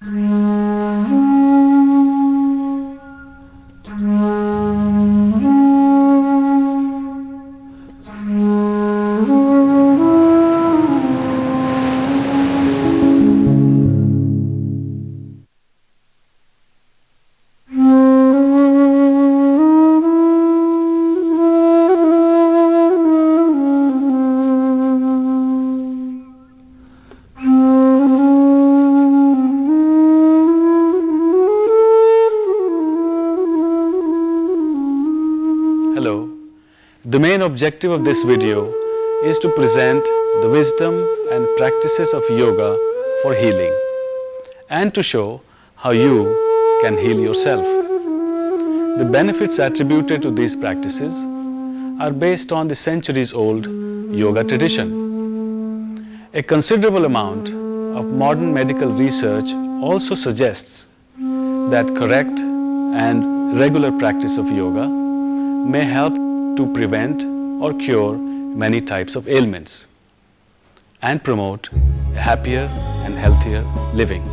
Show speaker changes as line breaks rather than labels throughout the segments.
Hello. The main objective of this video is to present the wisdom and practices of yoga for healing and to show how you can heal yourself. The benefits attributed to these practices are based on the centuries-old yoga tradition. A considerable amount of modern medical research also suggests that correct and regular practice of yoga may help to prevent or cure many types of ailments and promote a happier and healthier living.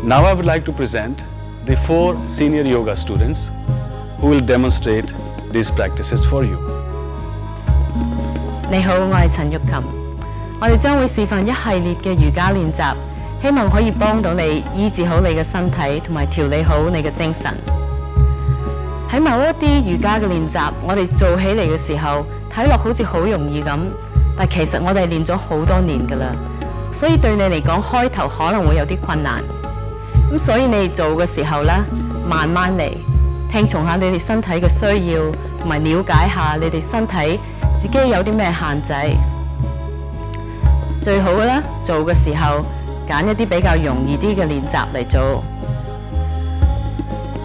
Now I would like to present the 4 senior yoga students who will demonstrate these practices for you.
你好，我係陳玉琴。我哋將會示範一系列嘅瑜伽練習，希望可以幫到你醫治好你嘅身體，同埋調理好你嘅精神。喺某一啲瑜伽嘅練習，我哋做起嚟嘅時候，睇落好似好容易咁，但其實我哋練咗好多年㗎啦，所以對你嚟講開頭可能會有啲困難。咁所以你哋做嘅時候咧，慢慢嚟，聽從下你哋身體嘅需要，同埋了解下你哋身體自己有啲咩限制。最好嘅咧，做嘅時候揀一啲比較容易啲嘅練習嚟做。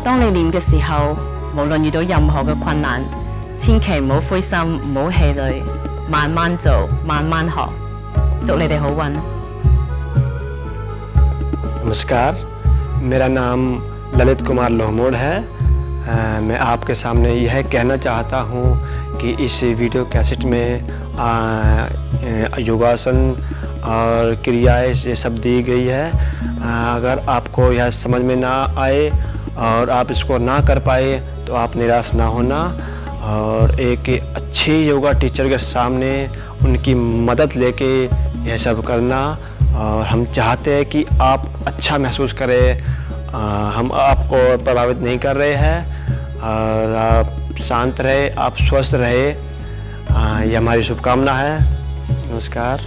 當你練嘅時候，無論遇到任何嘅困難，千祈唔好灰心，唔好氣餒，慢慢做，慢慢學。祝你哋好運。
नमस्कार, मेरा नाम ललित कुमार लोहमोड़ है। मैं आपके सामने यह कहना चाहता हूँ कि इस वीडियो कैसेट में योगासन और क्रियाएं ये सब दी गई है। अगर आपको यह समझ में ना आए और आप इसको ना कर पाए तो आप निराश ना होना और एक अच्छी योगा टीचर के सामने उनकी मदद लेके यह सब करना। और हम चाहते हैं कि आप अच्छा महसूस करें। हम आपको प्रभावित नहीं कर रहे हैं और आप शांत रहे, आप स्वस्थ रहे, ये हमारी शुभकामना है। नमस्कार।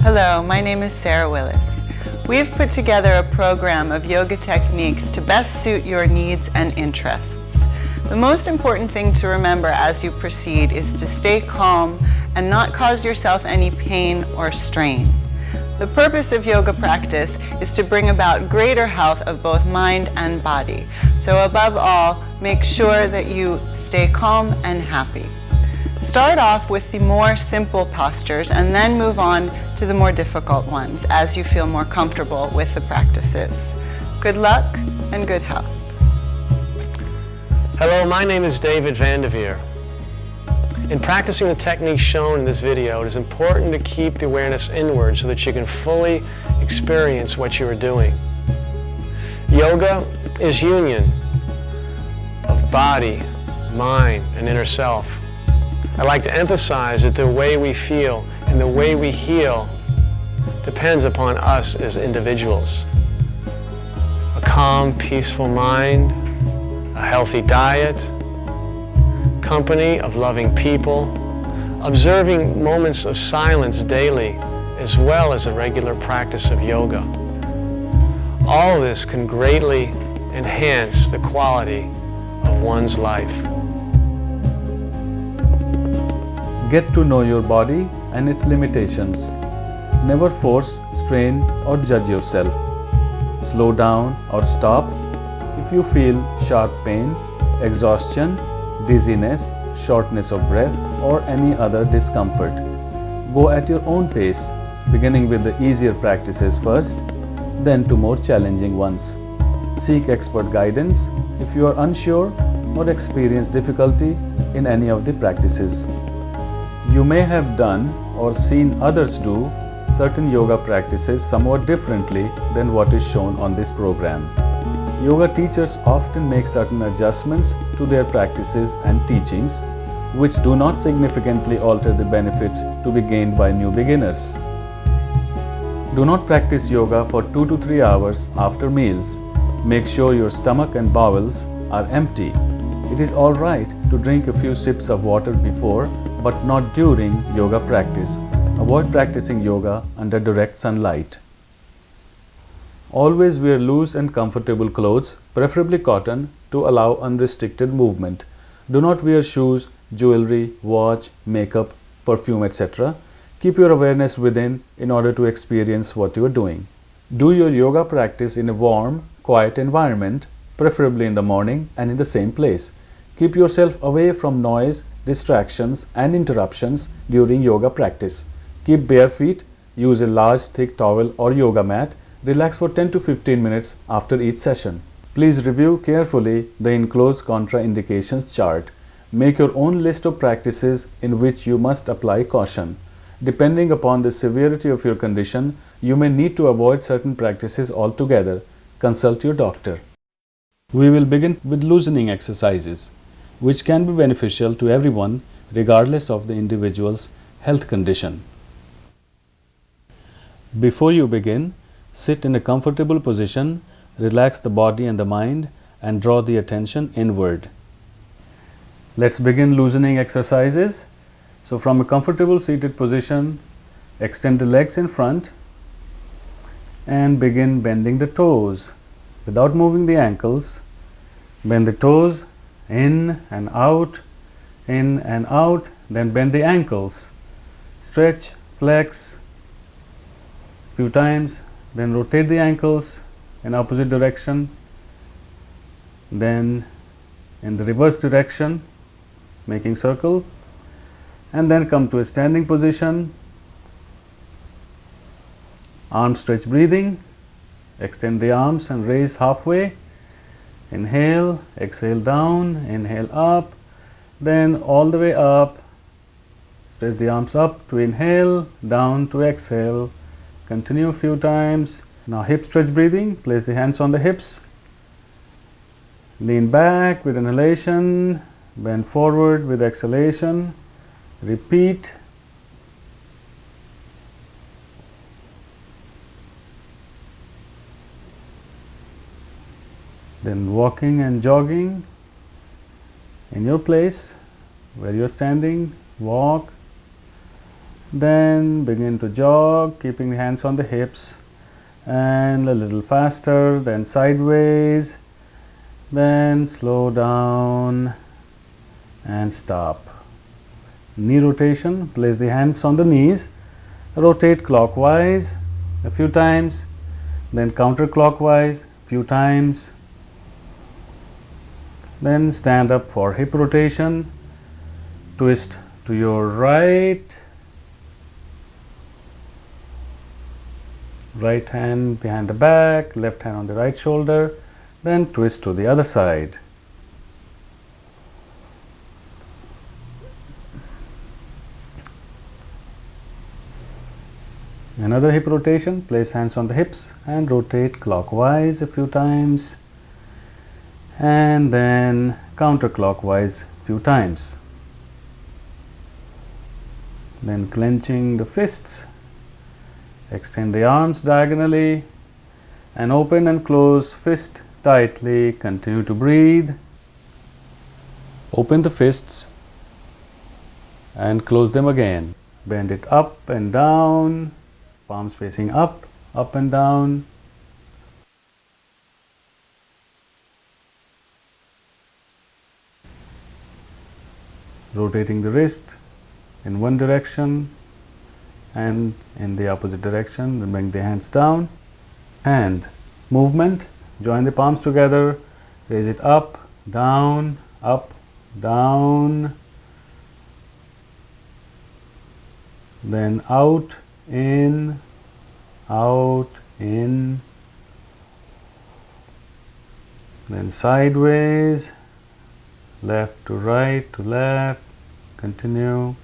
Hello, my name is Sarah Willis. We've put together a program of yoga techniques to best suit your needs and interests. The most important thing to remember as you proceed is to stay calm and not cause yourself any pain or strain. The purpose of yoga practice is to bring about greater health of both mind and body. So above all, make sure that you stay calm and happy. Start off with the more simple postures and then move on to the more difficult ones as you feel more comfortable with the practices. Good luck and good health.
Hello, my name is David Vanderveer. In practicing the techniques shown in this video, it is important to keep the awareness inward so that you can fully experience what you are doing. Yoga is union of body, mind, and inner self. I like to emphasize that the way we feel and the way we heal depends upon us as individuals. A calm, peaceful mind, a healthy diet, company of loving people, observing moments of silence daily, as well as a regular practice of yoga. All of this can greatly enhance the quality of one's life.
Get to know your body and its limitations. Never force, strain, or judge yourself. Slow down or stop if you feel sharp pain, exhaustion, dizziness, shortness of breath, or any other discomfort. Go at your own pace, beginning with the easier practices first, then to more challenging ones. Seek expert guidance if you are unsure or experience difficulty in any of the practices. You may have done or seen others do certain yoga practices somewhat differently than what is shown on this program. Yoga teachers often make certain adjustments to their practices and teachings which do not significantly alter the benefits to be gained by new beginners. Do not practice yoga for 2 to 3 hours after meals. Make sure your stomach and bowels are empty. It is all right to drink a few sips of water before, but not during yoga practice. Avoid practicing yoga under direct sunlight. Always wear loose and comfortable clothes, preferably cotton, to allow unrestricted movement. Do not wear shoes, jewelry, watch, makeup, perfume, etc. Keep your awareness within in order to experience what you are doing. Do your yoga practice in a warm, quiet environment, preferably in the morning and in the same place. Keep yourself away from noise, distractions and interruptions during yoga practice. Keep bare feet, use a large thick towel or yoga mat, relax for 10 to 15 minutes after each session. Please review carefully the enclosed contraindications chart. Make your own list of practices in which you must apply caution. Depending upon the severity of your condition, you may need to avoid certain practices altogether. Consult your doctor. We will begin with loosening exercises, which can be beneficial to everyone regardless of the individual's health condition. Before you begin, sit in a comfortable position, relax the body and the mind, and draw the attention inward. Let's begin loosening exercises. So from a comfortable seated position, extend the legs in front and begin bending the toes without moving the ankles. Bend the toes in and out, then bend the ankles. Stretch, flex few times, then rotate the ankles in opposite direction, then in the reverse direction, making circle, and then come to a standing position. Arm stretch breathing, extend the arms and raise halfway. Inhale, exhale down, inhale up, then all the way up. Stretch the arms up to inhale, down to exhale. Continue a few times. Now hip stretch breathing, place the hands on the hips. Lean back with inhalation, bend forward with exhalation. Repeat. Then walking and jogging in your place where you are standing, walk. Then begin to jog, keeping the hands on the hips, and a little faster, then sideways, then slow down and stop. Knee rotation, place the hands on the knees, rotate clockwise a few times, then counterclockwise a few times. Then stand up for hip rotation, twist to your right, right hand behind the back, left hand on the right shoulder, then twist to the other side. Another hip rotation, place hands on the hips and rotate clockwise a few times, and then counterclockwise a few times. Then clenching the fists, extend the arms diagonally and open and close fist tightly. Continue to breathe. Open the fists and close them again. Bend it up and down, palms facing up, up and down. Rotating the wrist in one direction and in the opposite direction, then bring the hands down. Hand movement, join the palms together, raise it up, down, then out, in, then sideways, left to right to left, continue.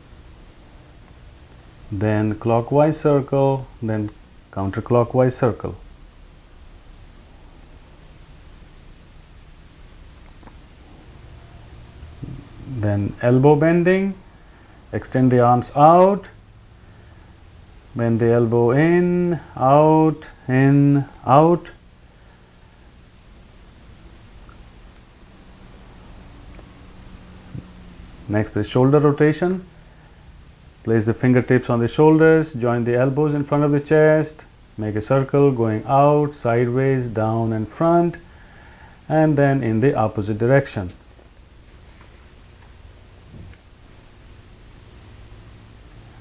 then clockwise circle, then counterclockwise circle. Then elbow bending, extend the arms out, bend the elbow in, out, out. Next is shoulder rotation. Place the fingertips on the shoulders, join the elbows in front of the chest, make a circle going out, sideways, down and front, and then in the opposite direction.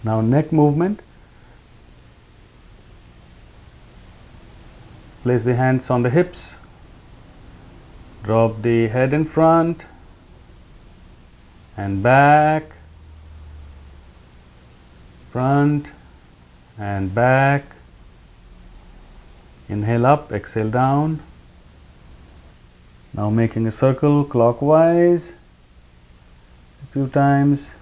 Now neck movement. Place the hands on the hips, drop the head in front and back, front and back. Inhale up, exhale down. Now making a circle clockwise a few times,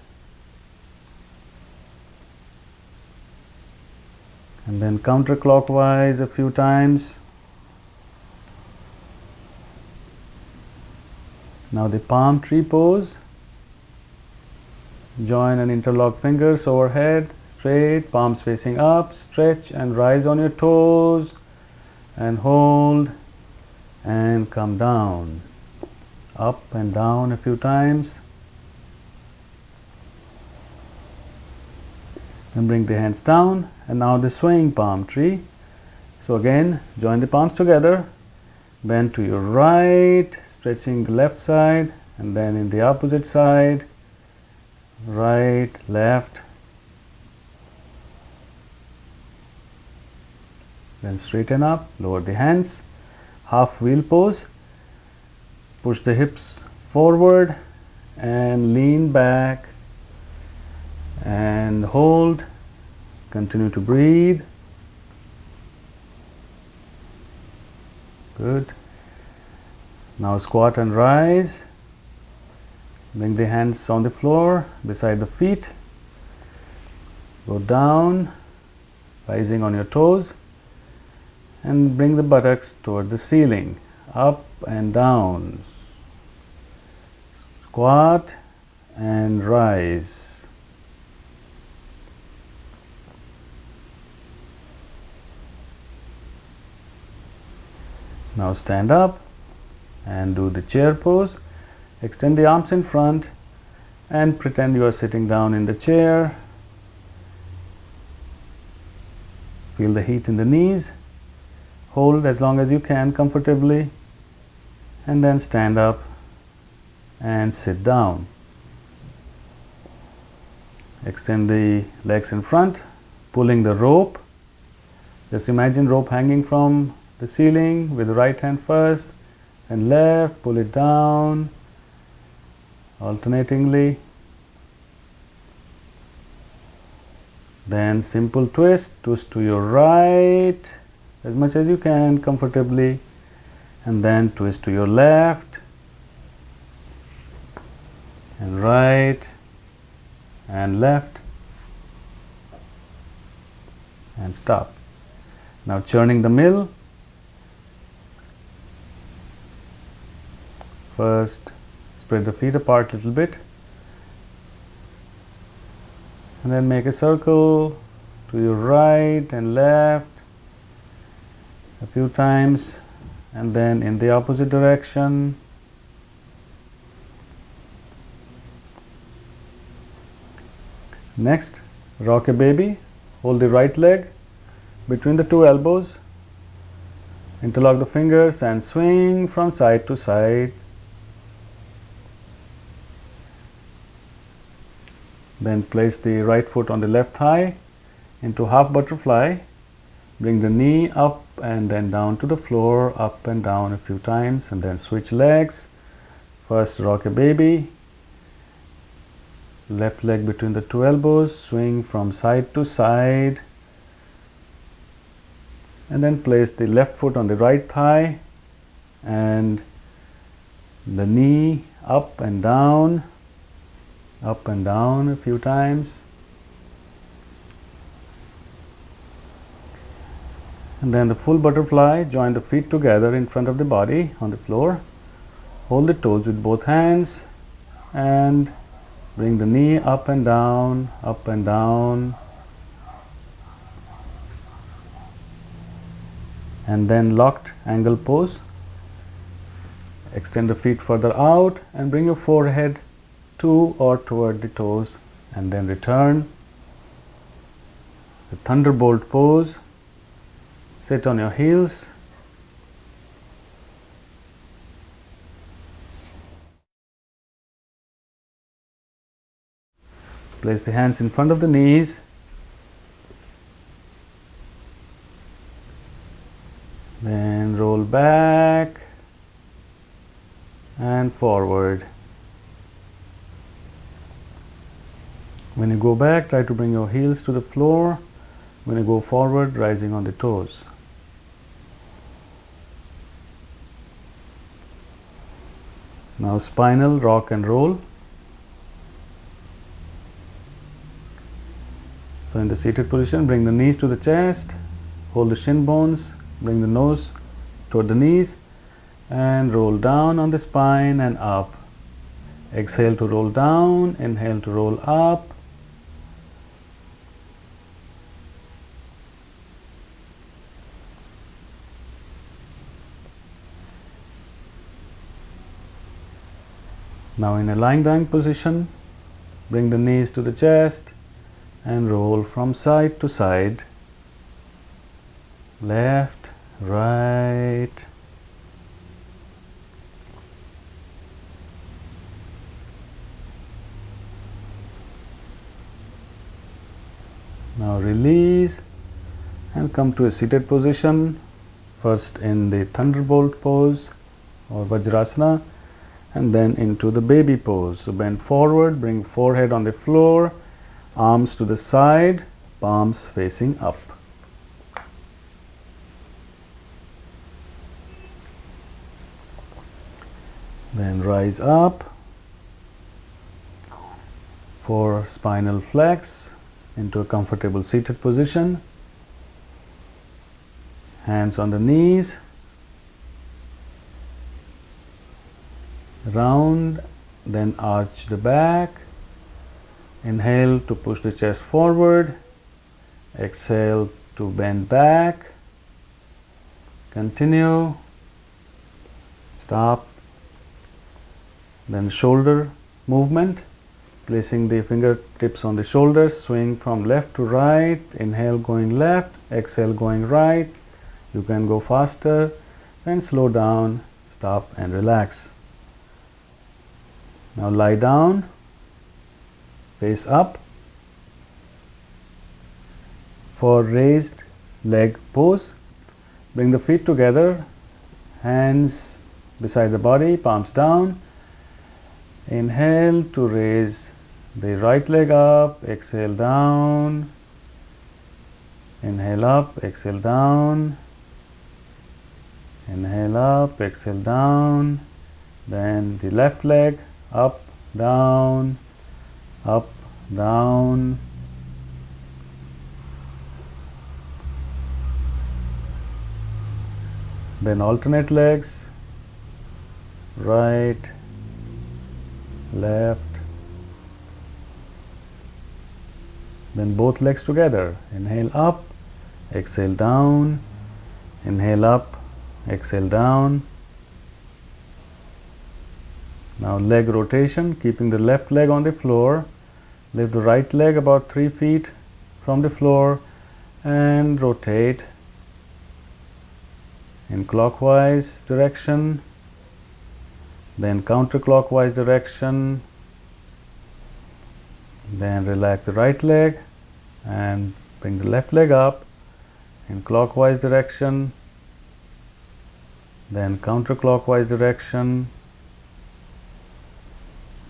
and then counterclockwise a few times. Now the palm tree pose. Join and interlock fingers overhead, straight, palms facing up, stretch and rise on your toes and hold and come down, up and down a few times. Then bring the hands down, and now the swaying palm tree. So again, join the palms together, bend to your right, stretching the left side, and then in the opposite side, right, left, then straighten up, lower the hands, half wheel pose, push the hips forward and lean back and hold, continue to breathe. Good. Now squat and rise. Bring the hands on the floor beside the feet. Go down, rising on your toes, and bring the buttocks toward the ceiling, up and down. Squat and rise. Now stand up and do the chair pose. Extend the arms in front and pretend you are sitting down in the chair. Feel the heat in the knees. Hold as long as you can comfortably, and then stand up and sit down. Extend the legs in front, pulling the rope. Just imagine rope hanging from the ceiling with the right hand first and left, pull it down alternatingly. Then simple twist to your right as much as you can comfortably, and then twist to your left and right and left and stop. Now churning the mill. First spread the feet apart a little bit, and then make a circle to your right and left a few times, and then in the opposite direction. Next, rock a baby. Hold the right leg between the two elbows, interlock the fingers and swing from side to side. Then place the right foot on the left thigh into half butterfly. Bring the knee up and then down to the floor, up and down a few times, and then switch legs. First rock a baby. Left leg between the two elbows, swing from side to side. And then place the left foot on the right thigh and the knee up and down a few times. And then the full butterfly, join the feet together in front of the body on the floor. Hold the toes with both hands and bring the knee up and down, up and down. And then locked angle pose. Extend the feet further out and bring your forehead to or toward the toes, and then return. The thunderbolt pose. Sit on your heels. Place the hands in front of the knees. Then roll back and forward. When you go back, try to bring your heels to the floor. When you go forward, rising on the toes. Now spinal rock and roll. So in the seated position, bring the knees to the chest, hold the shin bones, bring the nose toward the knees and roll down on the spine and up. Exhale to roll down, inhale to roll up. Now in a lying down position, bring the knees to the chest and roll from side to side, left, right. Now release and come to a seated position, first in the thunderbolt pose or Vajrasana, and then into the baby pose. So bend forward, bring forehead on the floor, arms to the side, palms facing up. Then rise up for spinal flex into a comfortable seated position. Hands on the knees. Round, then arch the back. Inhale to push the chest forward. Exhale to bend back. Continue. Stop. Then shoulder movement. Placing the fingertips on the shoulders, swing from left to right. Inhale going left, exhale going right. You can go faster, then slow down, stop and relax. Now lie down, face up for raised leg pose. Bring the feet together, hands beside the body, palms down. Inhale to raise the right leg up, exhale down. Inhale up, exhale down. Inhale up, exhale down. Then the left leg up, down, up, down. Then alternate legs, right, left. Then both legs together. Inhale up, exhale down. Inhale up, exhale down. Now leg rotation, keeping the left leg on the floor. Lift the right leg about 3 feet from the floor and rotate in clockwise direction, then counterclockwise direction. Then relax the right leg and bring the left leg up in clockwise direction, then counterclockwise direction.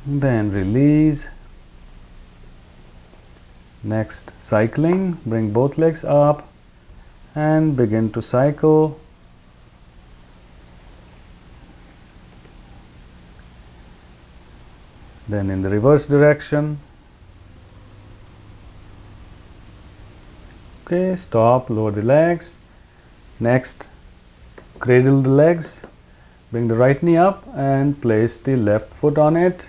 Then release. Next, cycling. Bring both legs up and begin to cycle. Then in the reverse direction. Okay, stop, lower the legs, Next, cradle the legs, bring the right knee up and place the left foot on it.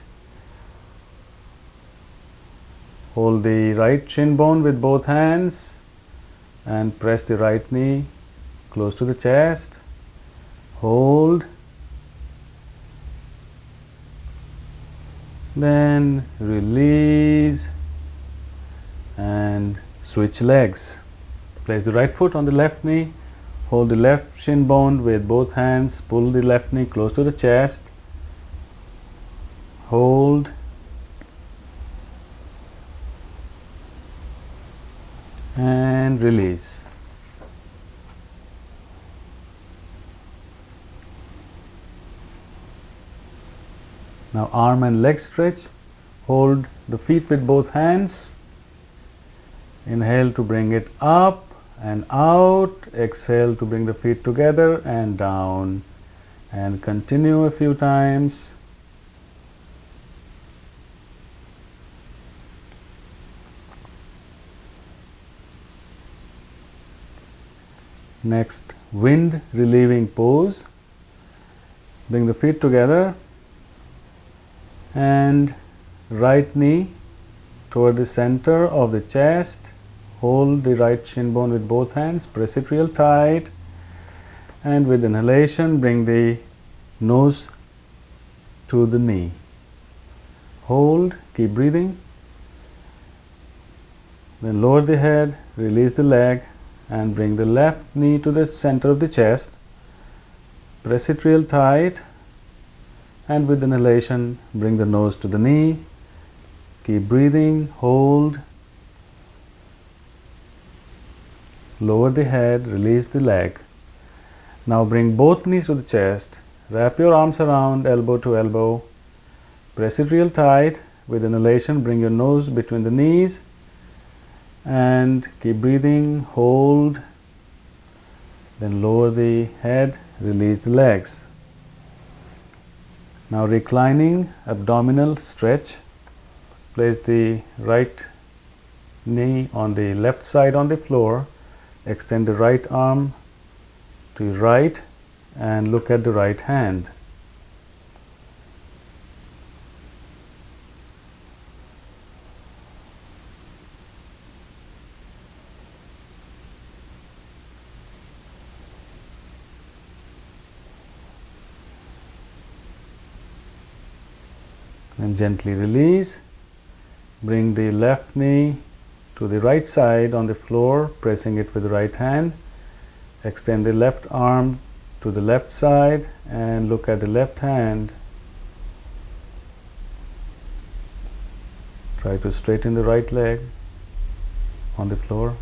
Hold the right shin bone with both hands and press the right knee close to the chest. Hold. Then release and switch legs. Place the right foot on the left knee. Hold the left shin bone with both hands. Pull the left knee close to the chest. Hold. And release. Now arm and leg stretch. Hold the feet with both hands. Inhale to bring it up and out. Exhale to bring the feet together and down. And continue a few times. Next, wind relieving pose. Bring the feet together and right knee toward the center of the chest. Hold the right shin bone with both hands, press it real tight, and with inhalation bring the nose to the knee. Hold, keep breathing. Then lower the head, release the leg and bring the left knee to the center of the chest. Press it real tight and with inhalation bring the nose to the knee. Keep breathing, hold. Lower the head, release the leg. Now bring both knees to the chest. Wrap your arms around elbow to elbow. Press it real tight. With inhalation bring your nose between the knees. And keep breathing, hold, then lower the head, release the legs. Now reclining abdominal stretch. Place the right knee on the left side on the floor. Extend the right arm to your right and look at the right hand. And gently release. Bring the left knee to the right side on the floor, pressing it with the right hand. Extend the left arm to the left side and look at the left hand. Try to straighten the right leg on the floor.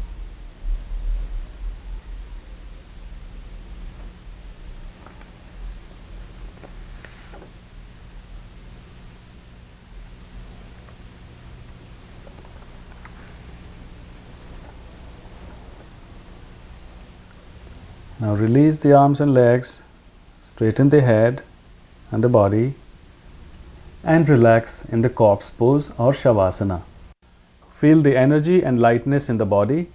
Now release the arms and legs, straighten the head and the body, and relax in the corpse pose or Shavasana. Feel the energy and lightness in the body.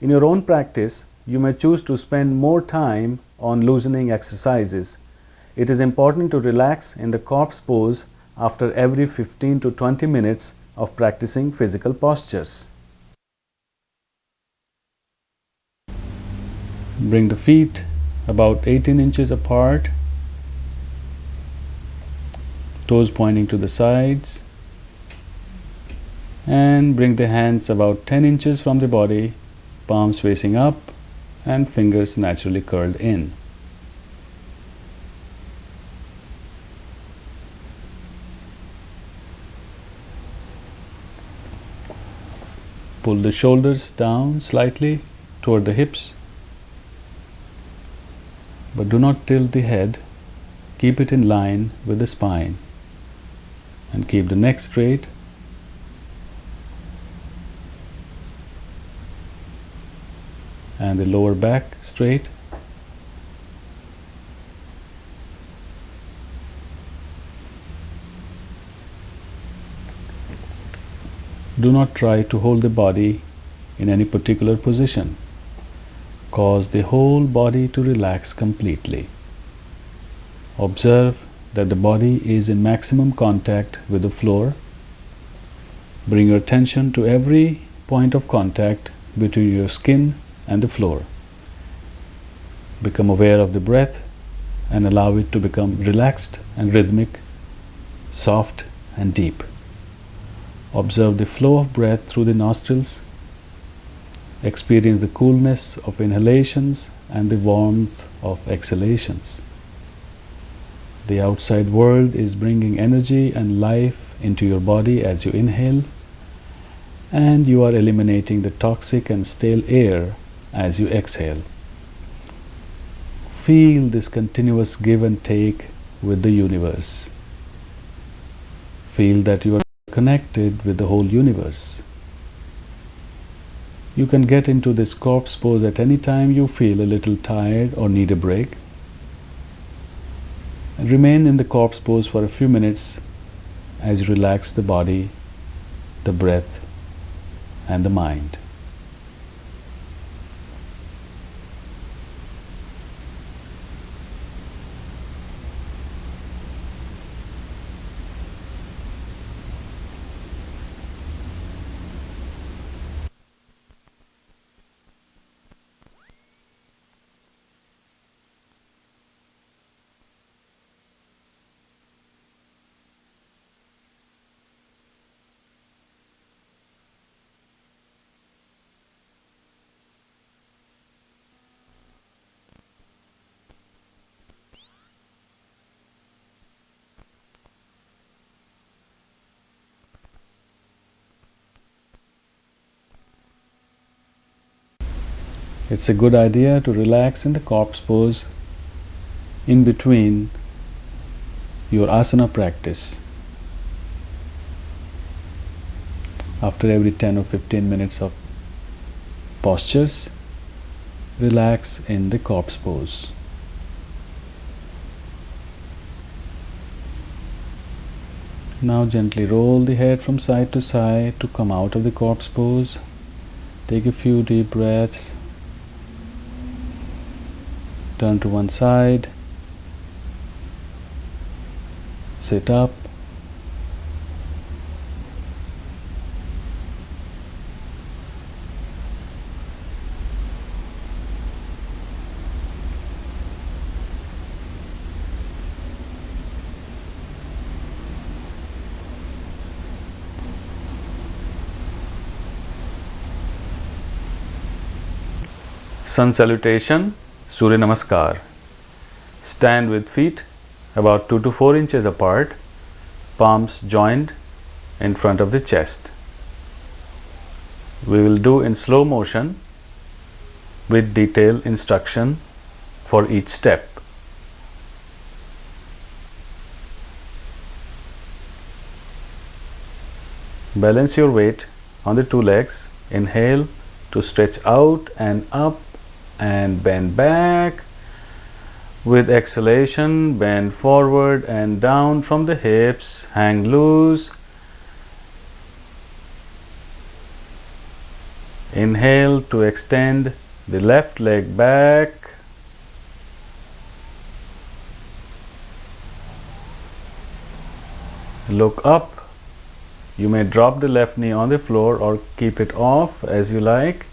In your own practice, you may choose to spend more time on loosening exercises. It is important to relax in the corpse pose after every 15 to 20 minutes of practicing physical postures. Bring the feet about 18 inches apart, toes pointing to the sides, and bring the hands about 10 inches from the body, palms facing up and fingers naturally curled in. Pull the shoulders down slightly toward the hips, but do not tilt the head. Keep it in line with the spine and keep the neck straight. And the lower back straight. Do not try to hold the body in any particular position. cause the whole body to relax completely. Observe that the body is in maximum contact with the floor. Bring your attention to every point of contact between your skin and the floor. Become aware of the breath and allow it to become relaxed and rhythmic, soft and deep. Observe the flow of breath through the nostrils. Experience the coolness of inhalations and the warmth of exhalations. The outside world is bringing energy and life into your body as you inhale, and you are eliminating the toxic and stale air as you exhale. Feel this continuous give and take with the universe. Feel that you are connected with the whole universe. You can get into this corpse pose at any time you feel a little tired or need a break. And remain in the corpse pose for a few minutes as you relax the body, the breath, and the mind. It's a good idea to relax in the corpse pose in between your asana practice. After every 10 or 15 minutes of postures, relax in the corpse pose. Now gently roll the head from side to side to come out of the corpse pose. Take a few deep breaths. Turn to one side, sit up, Sun Salutation, Surya Namaskar. Stand with feet about 2 to 4 inches apart, palms joined in front of the chest. We will do in slow motion with detailed instruction for each step. Balance your weight on the two legs. Inhale to stretch out and up and bend back. With exhalation, bend forward and down from the hips, hang loose. Inhale to extend the left leg back. Look up. You may drop the left knee on the floor or keep it off as you like.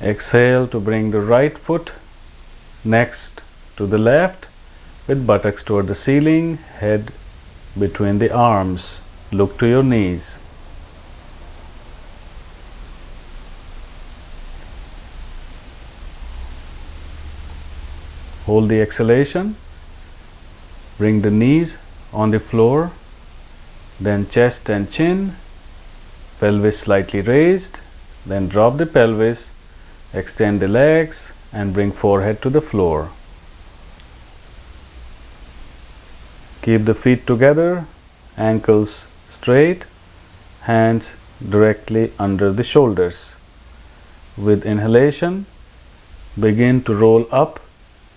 Exhale to bring the right foot next to the left with buttocks toward the ceiling, head between the arms. Look to your knees. Hold the exhalation. Bring the knees on the floor, then chest and chin, pelvis slightly raised, then drop the pelvis. Extend the legs and bring forehead to the floor. Keep the feet together, ankles straight, hands directly under the shoulders. With inhalation, begin to roll up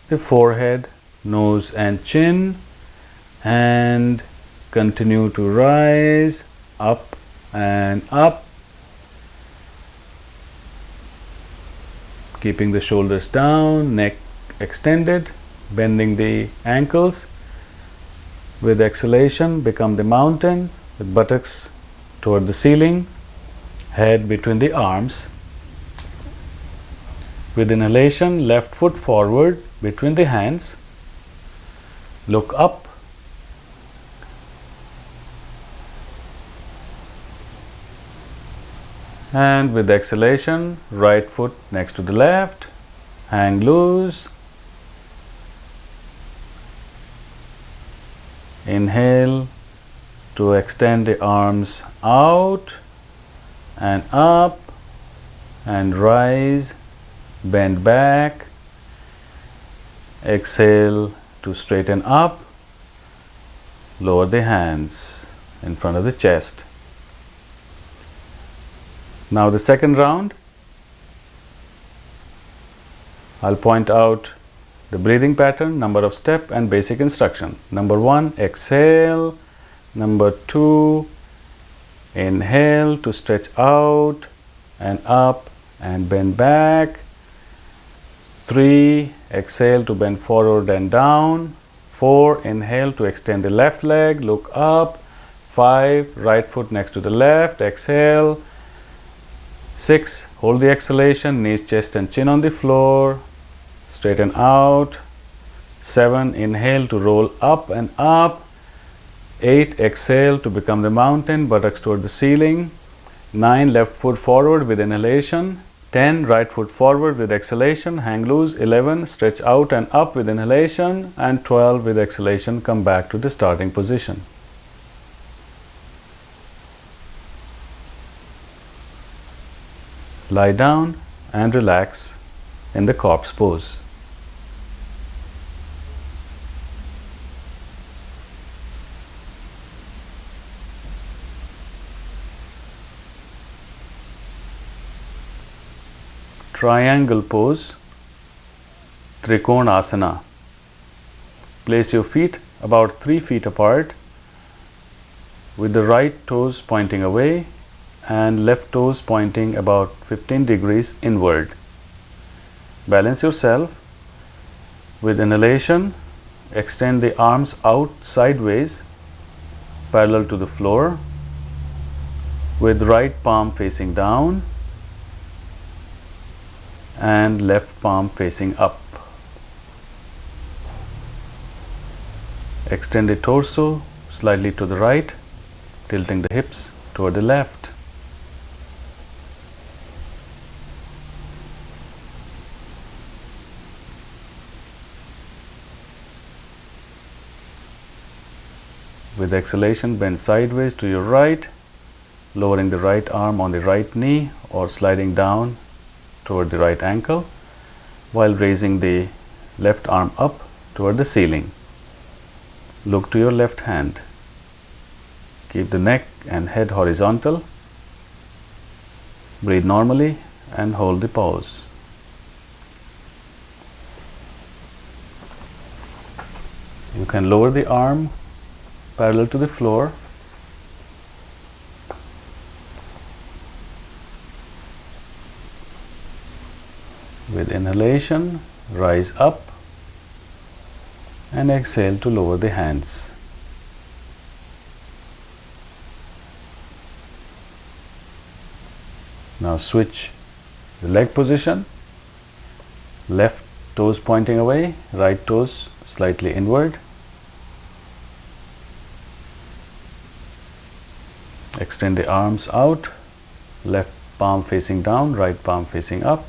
the forehead, nose and chin, and continue to rise up and up. keeping the shoulders down, neck extended, bending the ankles. With exhalation, become the mountain with buttocks toward the ceiling, head between the arms. With inhalation, left foot forward between the hands. Look up. And with exhalation, right foot next to the left, hang loose. Inhale to extend the arms out and up and rise, bend back. Exhale to straighten up, lower the hands in front of the chest. Now the second round, I'll point out the breathing pattern, number of step and basic instruction. Number 1, exhale. Number 2, inhale to stretch out and up and bend back. 3, exhale to bend forward and down. 4, inhale to extend the left leg, look up. 5, right foot next to the left, exhale. 6, hold the exhalation, knees, chest and chin on the floor, straighten out. 7, inhale to roll up and up. 8, exhale to become the mountain, buttocks toward the ceiling. 9, left foot forward with inhalation. 10, right foot forward with exhalation, hang loose. 11, stretch out and up with inhalation. And 12, with exhalation, come back to the starting position. Lie down and relax in the corpse pose. Triangle pose, Trikona asana. Place your feet about 3 feet apart with the right toes pointing away and left toes pointing about 15 degrees inward. Balance yourself. With inhalation, extend the arms out sideways parallel to the floor with right palm facing down and left palm facing up. Extend the torso slightly to the right, tilting the hips toward the left. With exhalation, bend sideways to your right, lowering the right arm on the right knee or sliding down toward the right ankle while raising the left arm up toward the ceiling. Look to your left hand. Keep the neck and head horizontal. Breathe normally and hold the pose. You can lower the arm parallel to the floor. With inhalation, rise up and exhale to lower the hands. Now switch the leg position. Left toes pointing away, right toes slightly inward. Extend the arms out, left palm facing down, right palm facing up.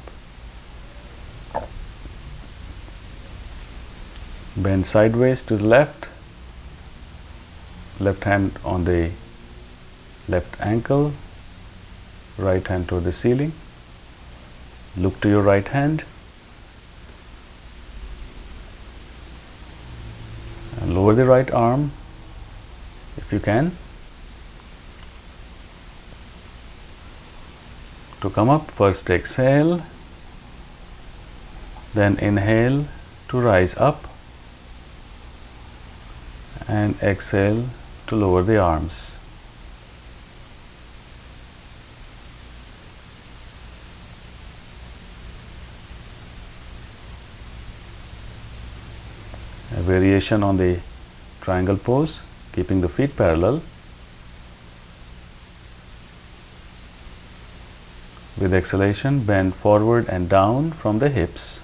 Bend sideways to the left, left hand on the left ankle, right hand toward the ceiling. Look to your right hand and lower the right arm if you can. To come up, first exhale, then inhale to rise up and exhale to lower the arms. variation on the triangle pose, keeping the feet parallel. With exhalation, bend forward and down from the hips.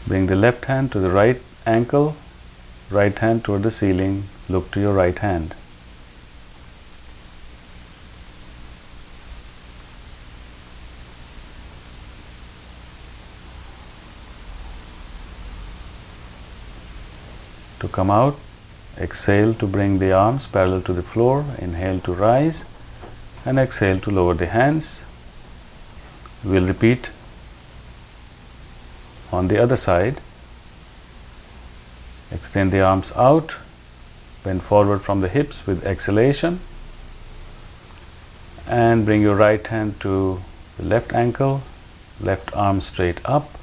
Bring the left hand to the right ankle, right hand toward the ceiling, look to your right hand. To come out, exhale to bring the arms parallel to the floor, inhale to rise and exhale to lower the hands. We'll repeat on the other side. Extend the arms out, bend forward from the hips with exhalation and bring your right hand to the left ankle, left arm straight up,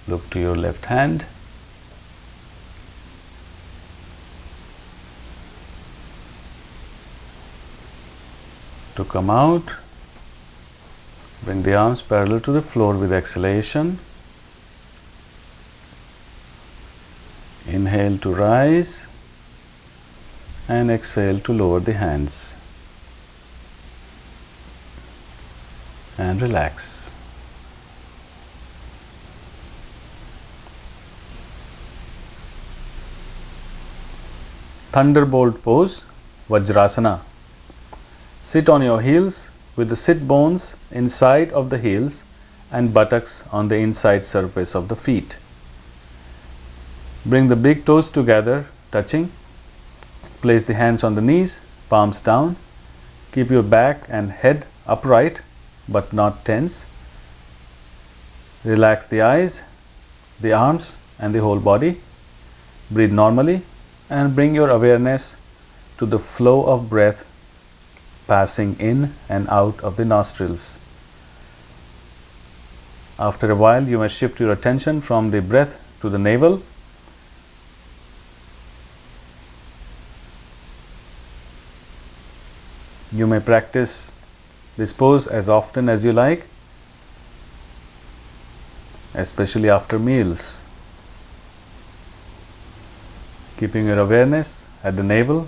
look to your left hand. To come out, bring the arms parallel to the floor with exhalation. Inhale to rise and exhale to lower the hands and relax. Thunderbolt pose, Vajrasana. Sit on your heels with the sit bones inside of the heels and buttocks on the inside surface of the feet. Bring the big toes together, touching. Place the hands on the knees, palms down. Keep your back and head upright but not tense. Relax the eyes, the arms and the whole body. Breathe normally and bring your awareness to the flow of breath passing in and out of the nostrils. After a while, you may shift your attention from the breath to the navel. You may practice this pose as often as you like, especially after meals. Keeping your awareness at the navel.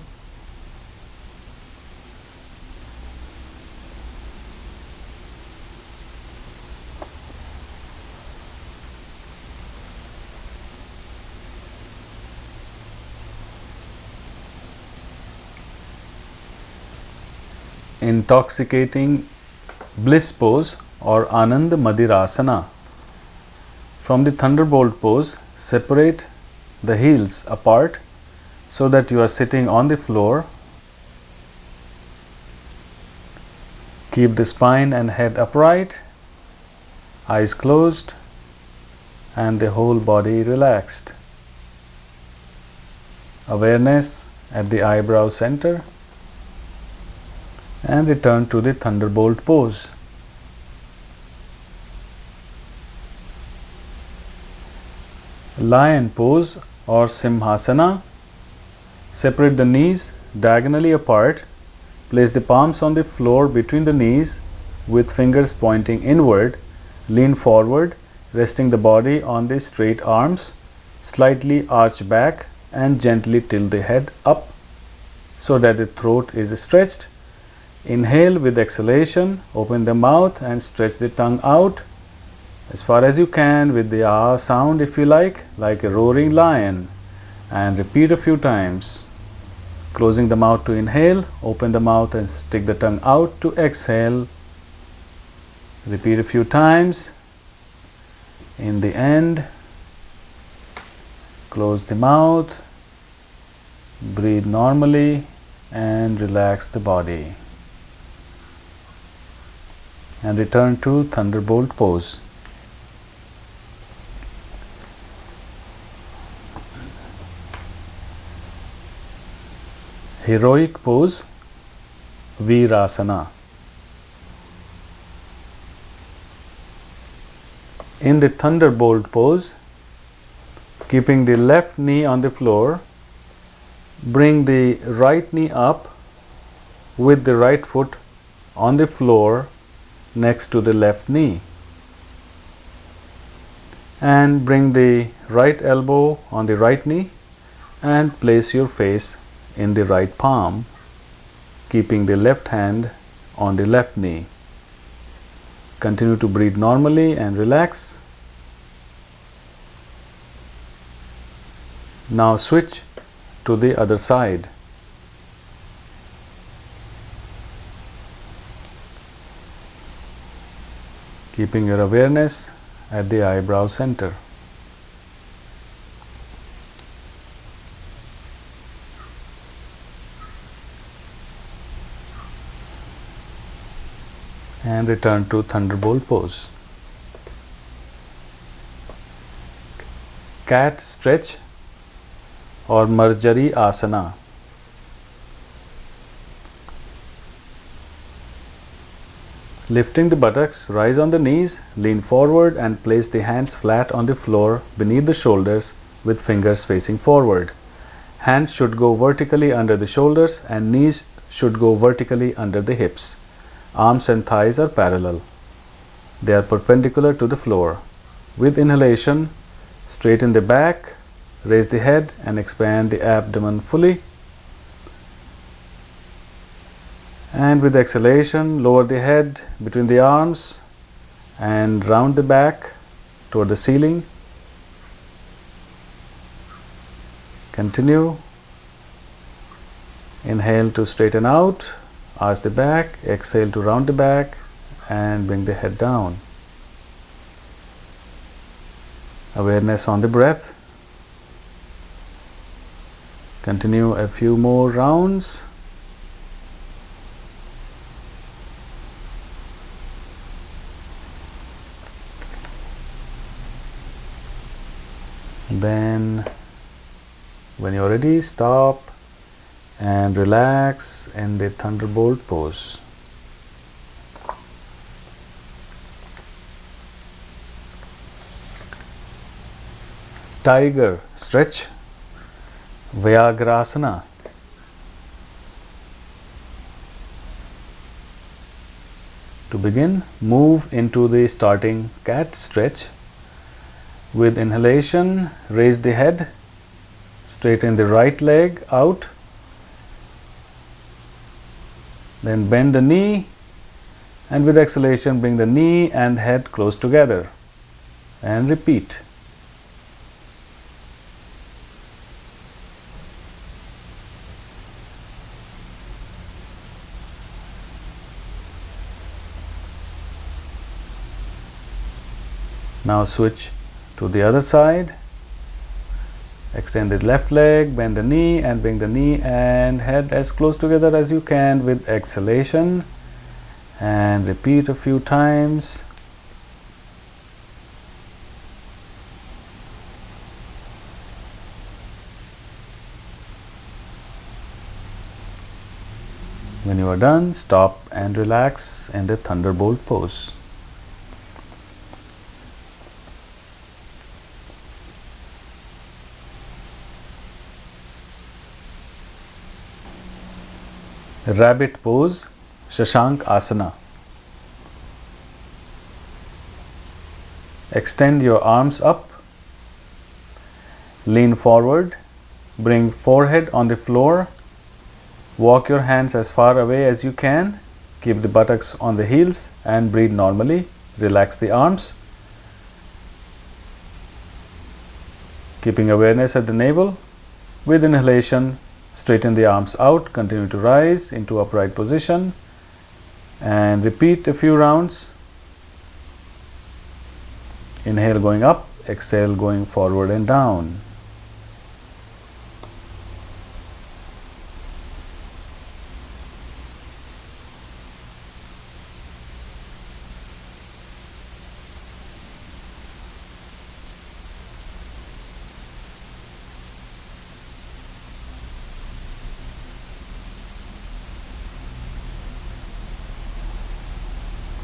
Intoxicating bliss pose or Anand Madirasana. From the thunderbolt pose, separate the heels apart so that you are sitting on the floor. Keep the spine and head upright, eyes closed and the whole body relaxed. Awareness at the eyebrow center. And return to the thunderbolt pose. Lion pose or Simhasana. Separate the knees diagonally apart. Place the palms on the floor between the knees with fingers pointing inward. Lean forward, resting the body on the straight arms. Slightly arch back and gently tilt the head up so that the throat is stretched. Inhale with exhalation, open the mouth and stretch the tongue out as far as you can with the ah sound if you like a roaring lion, and repeat a few times. Closing the mouth to inhale, open the mouth and stick the tongue out to exhale. Repeat a few times. In the end, close the mouth, breathe normally and relax the body. And return to thunderbolt pose. Heroic pose, Virasana. In the thunderbolt pose, keeping the left knee on the floor, bring the right knee up with the right foot on the floor next to the left knee. And bring the right elbow on the right knee and place your face in the right palm, keeping the left hand on the left knee. Continue to breathe normally and relax. Now switch to the other side. Keeping your awareness at the eyebrow center. And return to thunderbolt pose. Cat stretch or Marjari asana. Lifting the buttocks, rise on the knees, lean forward and place the hands flat on the floor beneath the shoulders with fingers facing forward. Hands should go vertically under the shoulders and knees should go vertically under the hips. Arms and thighs are parallel. They are perpendicular to the floor. With inhalation, straighten the back, raise the head and expand the abdomen fully. And with exhalation, lower the head between the arms and round the back toward the ceiling. Continue. Inhale to straighten out, arch the back, exhale to round the back and bring the head down. Awareness on the breath. Continue a few more rounds. Then when you're ready, stop and relax in the thunderbolt pose. Tiger stretch, Vyagrasana. To begin, move into the starting cat stretch. With inhalation, raise the head, straighten the right leg out, then bend the knee, and with exhalation, bring the knee and head close together, and repeat. Now switch to the other side. Extend the left leg, bend the knee and bring the knee and head as close together as you can with exhalation, and repeat a few times. When you are done, stop and relax in the thunderbolt pose. Rabbit pose, Shashank asana. Extend your arms up, lean forward, bring forehead on the floor, walk your hands as far away as you can, keep the buttocks on the heels and breathe normally. Relax the arms, keeping awareness at the navel. With inhalation, straighten the arms out, continue to rise into upright position and repeat a few rounds. Inhale going up, exhale going forward and down.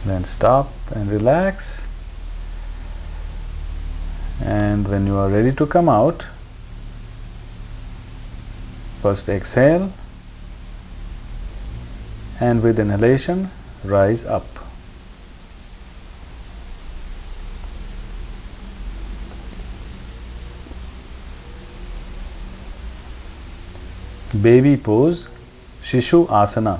Then stop and relax, and when you are ready to come out, first exhale and with inhalation rise up. Baby pose, Shishu asana.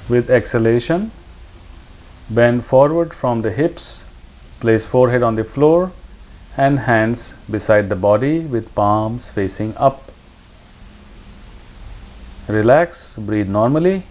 With exhalation, bend forward from the hips, place forehead on the floor and hands beside the body with palms facing up. Relax, breathe normally.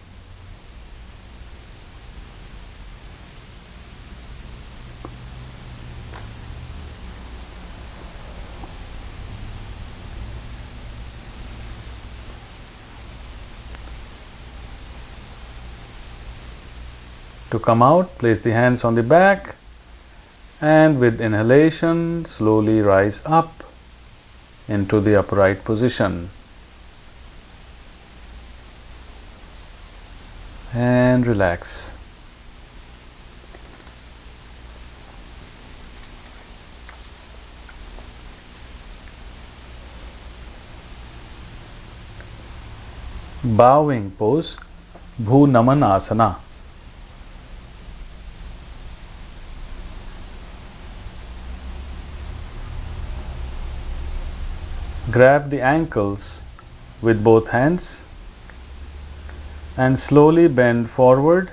To come out, place the hands on the back and with inhalation, slowly rise up into the upright position. And relax. Bowing pose, Bhu Naman asana. Grab the ankles with both hands and slowly bend forward.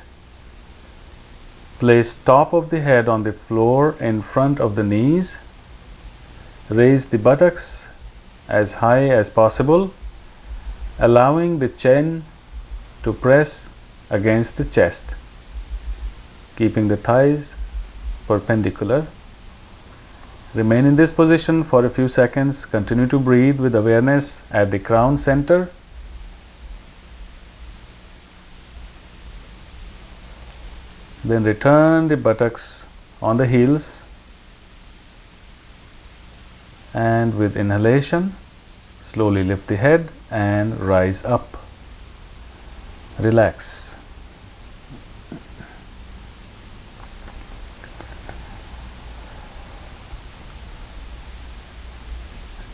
Place top of the head on the floor in front of the knees. Raise the buttocks as high as possible, allowing the chin to press against the chest, keeping the thighs perpendicular. Remain in this position for a few seconds. Continue to breathe with awareness at the crown center. Then return the buttocks on the heels and with inhalation, slowly lift the head and rise up. Relax.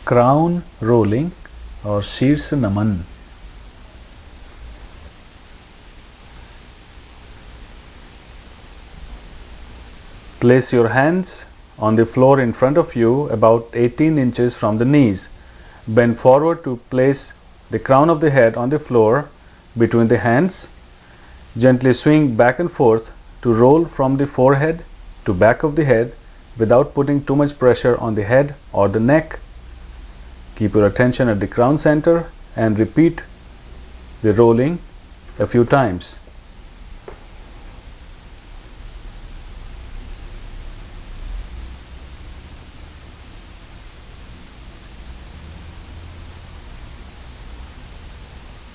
Crown rolling or Shirsa Naman. Place your hands on the floor in front of you about 18 inches from the knees. Bend forward to place the crown of the head on the floor between the hands. Gently swing back and forth to roll from the forehead to back of the head without putting too much pressure on the head or the neck. Keep your attention at the crown center and repeat the rolling a few times.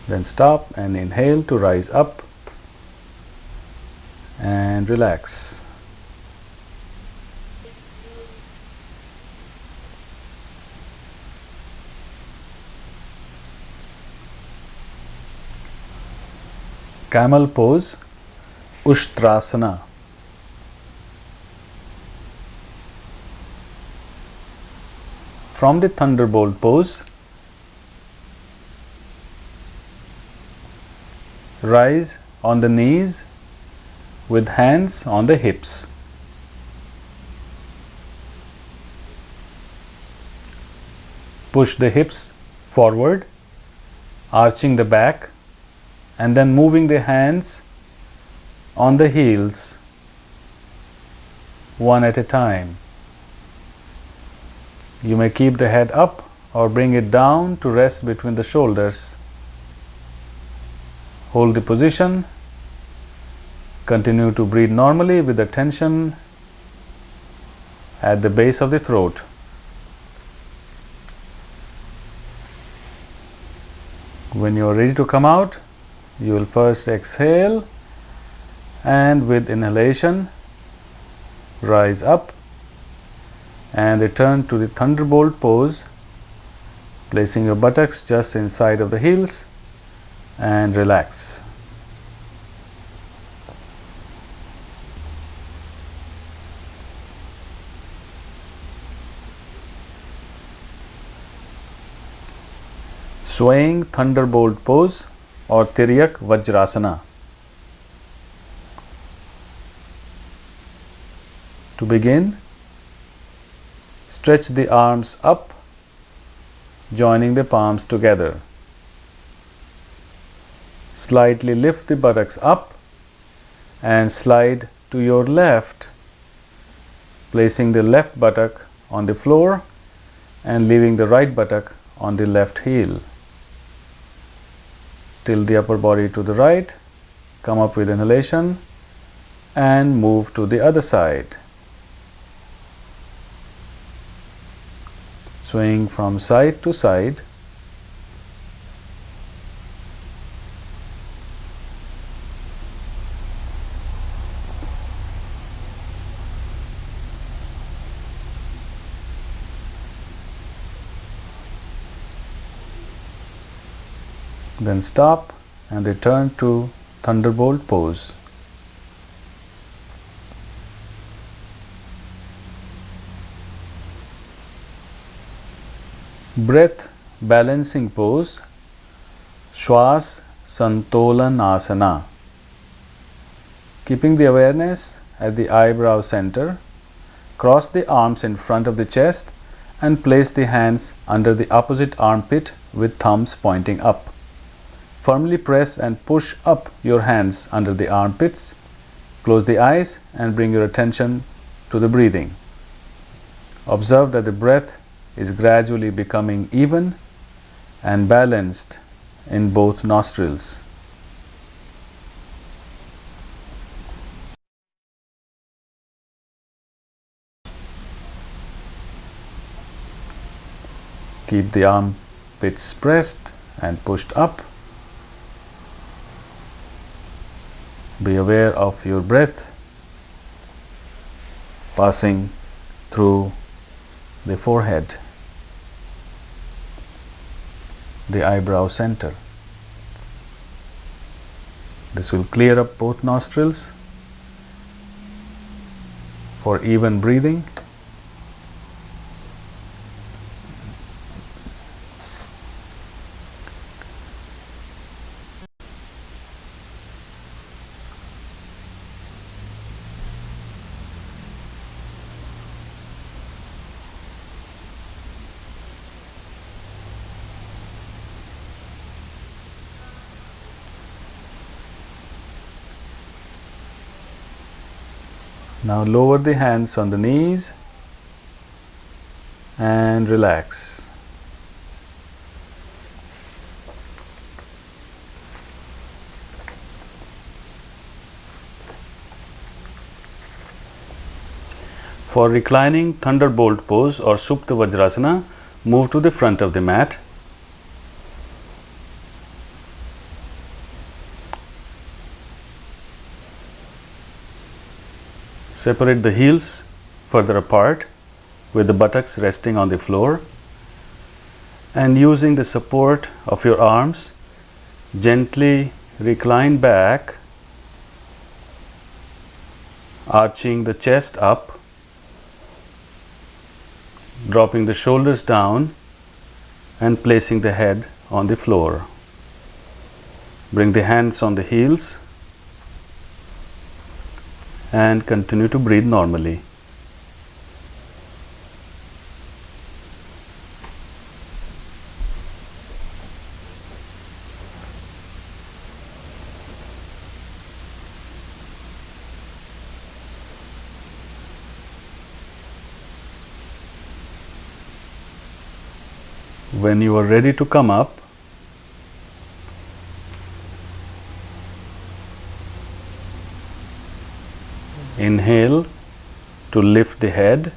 Then stop and inhale to rise up and relax. Camel pose, Ushtrasana. From the thunderbolt pose, rise on the knees with hands on the hips. Push the hips forward, arching the back, and then moving the hands on the heels one at a time. You may keep the head up or bring it down to rest between the shoulders. Hold the position. Continue to breathe normally with the tension at the base of the throat. When you are ready to come out, you will first exhale and with inhalation rise up and return to the thunderbolt pose, placing your buttocks just inside of the heels and relax. Swaying thunderbolt pose or Tiryak Vajrasana. To begin, stretch the arms up, joining the palms together. Slightly lift the buttocks up and slide to your left, placing the left buttock on the floor and leaving the right buttock on the left heel. Tilt the upper body to the right, come up with inhalation and move to the other side. Swing from side to side. Then stop and return to thunderbolt pose. Breath balancing pose, Shwas Santolan Asana. Keeping the awareness at the eyebrow center, cross the arms in front of the chest and place the hands under the opposite armpit with thumbs pointing up. Firmly press and push up your hands under the armpits. Close the eyes and bring your attention to the breathing. Observe that the breath is gradually becoming even and balanced in both nostrils. Keep the armpits pressed and pushed up. Be aware of your breath passing through the forehead, the eyebrow center. This will clear up both nostrils for even breathing. Now lower the hands on the knees and relax. For reclining thunderbolt pose or Supta Vajrasana, move to the front of the mat. Separate the heels further apart with the buttocks resting on the floor, and using the support of your arms, gently recline back, arching the chest up, dropping the shoulders down and placing the head on the floor. Bring the hands on the heels and continue to breathe normally. When you are ready to come up, inhale to lift the head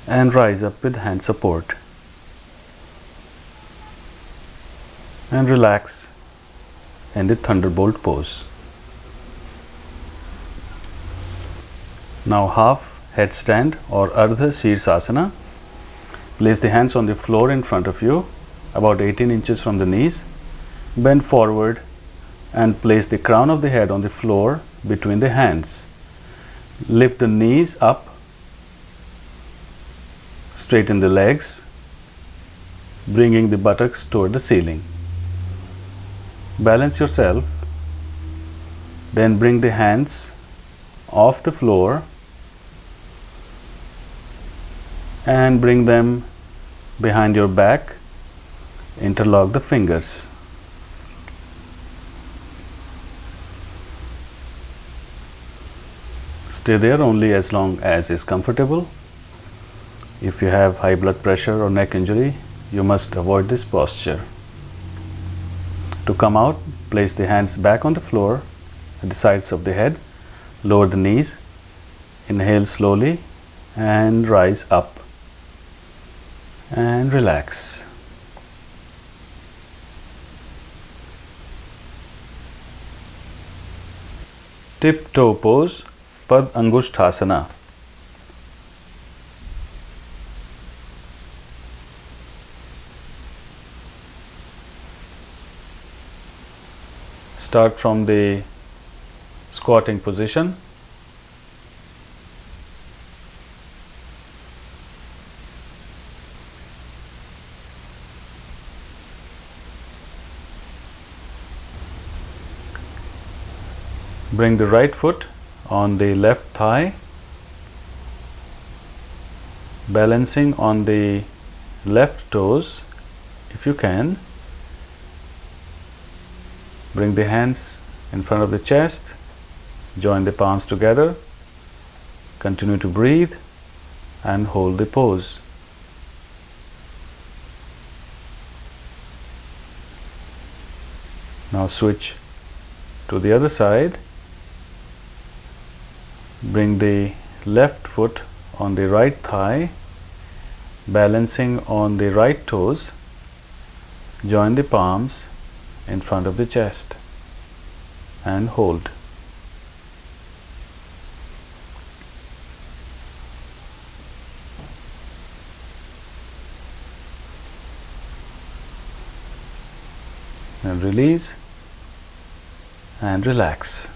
and rise up with hand support, and relax in the thunderbolt pose. Now half headstand or Ardha Shirsasana. Place the hands on the floor in front of you, about 18 inches from the knees. Bend forward and place the crown of the head on the floor between the hands. Lift the knees up, straighten the legs, bringing the buttocks toward the ceiling. Balance yourself, then bring the hands off the floor and bring them behind your back. Interlock the fingers. Stay there only as long as is comfortable. If you have high blood pressure or neck injury, you must avoid this posture. To come out, place the hands back on the floor at the sides of the head. Lower the knees. Inhale slowly and rise up and relax. Tiptoe pose, Pad Angushthasana. Start from the squatting position. Bring the right foot on the left thigh, balancing on the left toes if you can. Bring the hands in front of the chest, join the palms together, continue to breathe and hold the pose. Now switch to the other side. Bring the left foot on the right thigh, balancing on the right toes, join the palms in front of the chest and hold. And release and relax.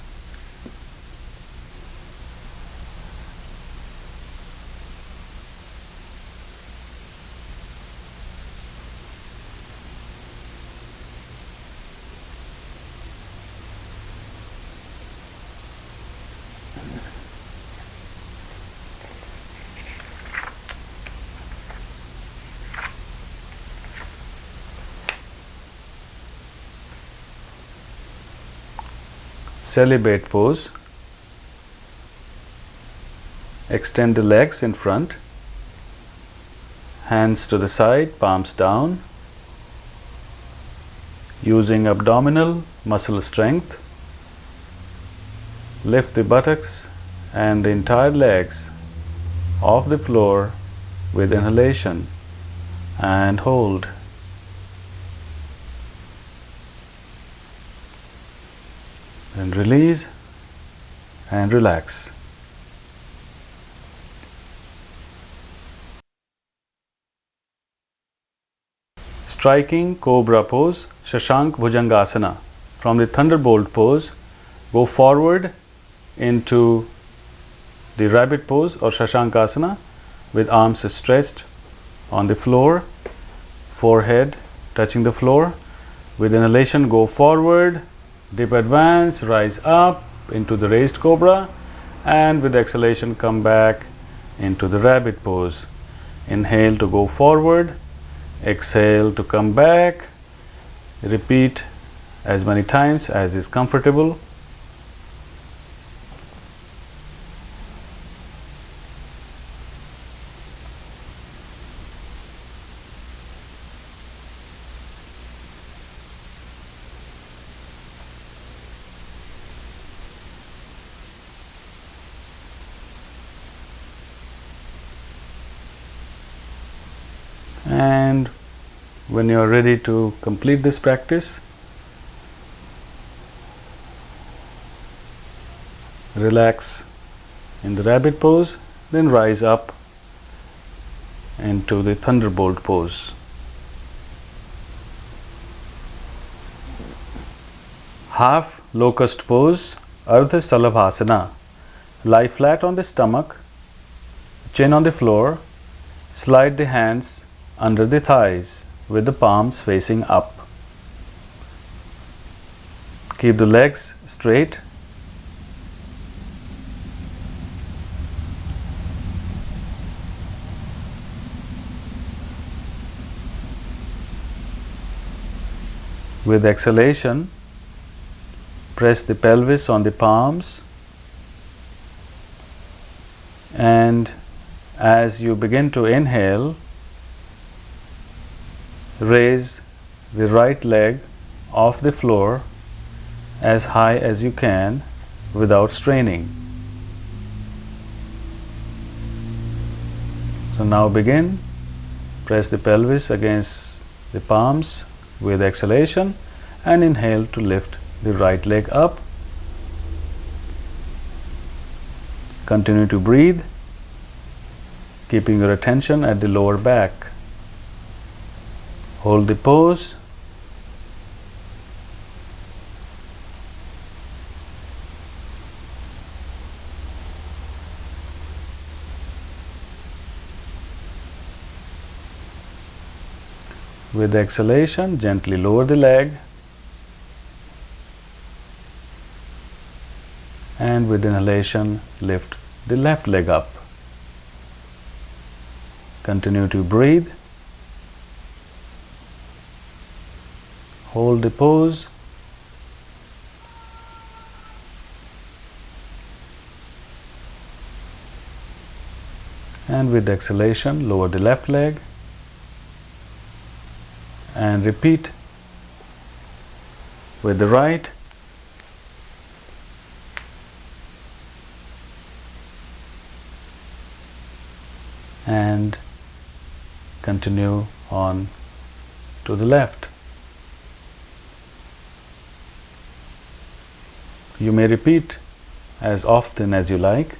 Celibate pose. Extend the legs in front, hands to the side, palms down. Using abdominal muscle strength, lift the buttocks and the entire legs off the floor with inhalation and hold. And release and relax. Striking Cobra pose, Shashank Bhujangasana. From the Thunderbolt pose, go forward into the Rabbit pose or Shashankasana with arms stretched on the floor, forehead touching the floor. With inhalation, go forward. Dip, advance, rise up into the raised cobra, and with exhalation come back into the rabbit pose. Inhale to go forward, exhale to come back. Repeat as many times as is comfortable. And when you are ready to complete this practice, relax in the rabbit pose, then rise up into the thunderbolt pose. Half locust pose, Ardha Stalabhasana. Lie flat on the stomach, chin on the floor, slide the hands under the thighs with the palms facing up. Keep the legs straight. With exhalation, press the pelvis on the palms, and as you begin to inhale, raise the right leg off the floor as high as you can without straining. So now begin, press the pelvis against the palms with exhalation and inhale to lift the right leg up. Continue to breathe, keeping your attention at the lower back. Hold the pose. With exhalation, gently lower the leg, and with inhalation, lift the left leg up. Continue to breathe. Hold the pose. And with exhalation, lower the left leg. And repeat with the right. And continue on to the left. You may repeat as often as you like,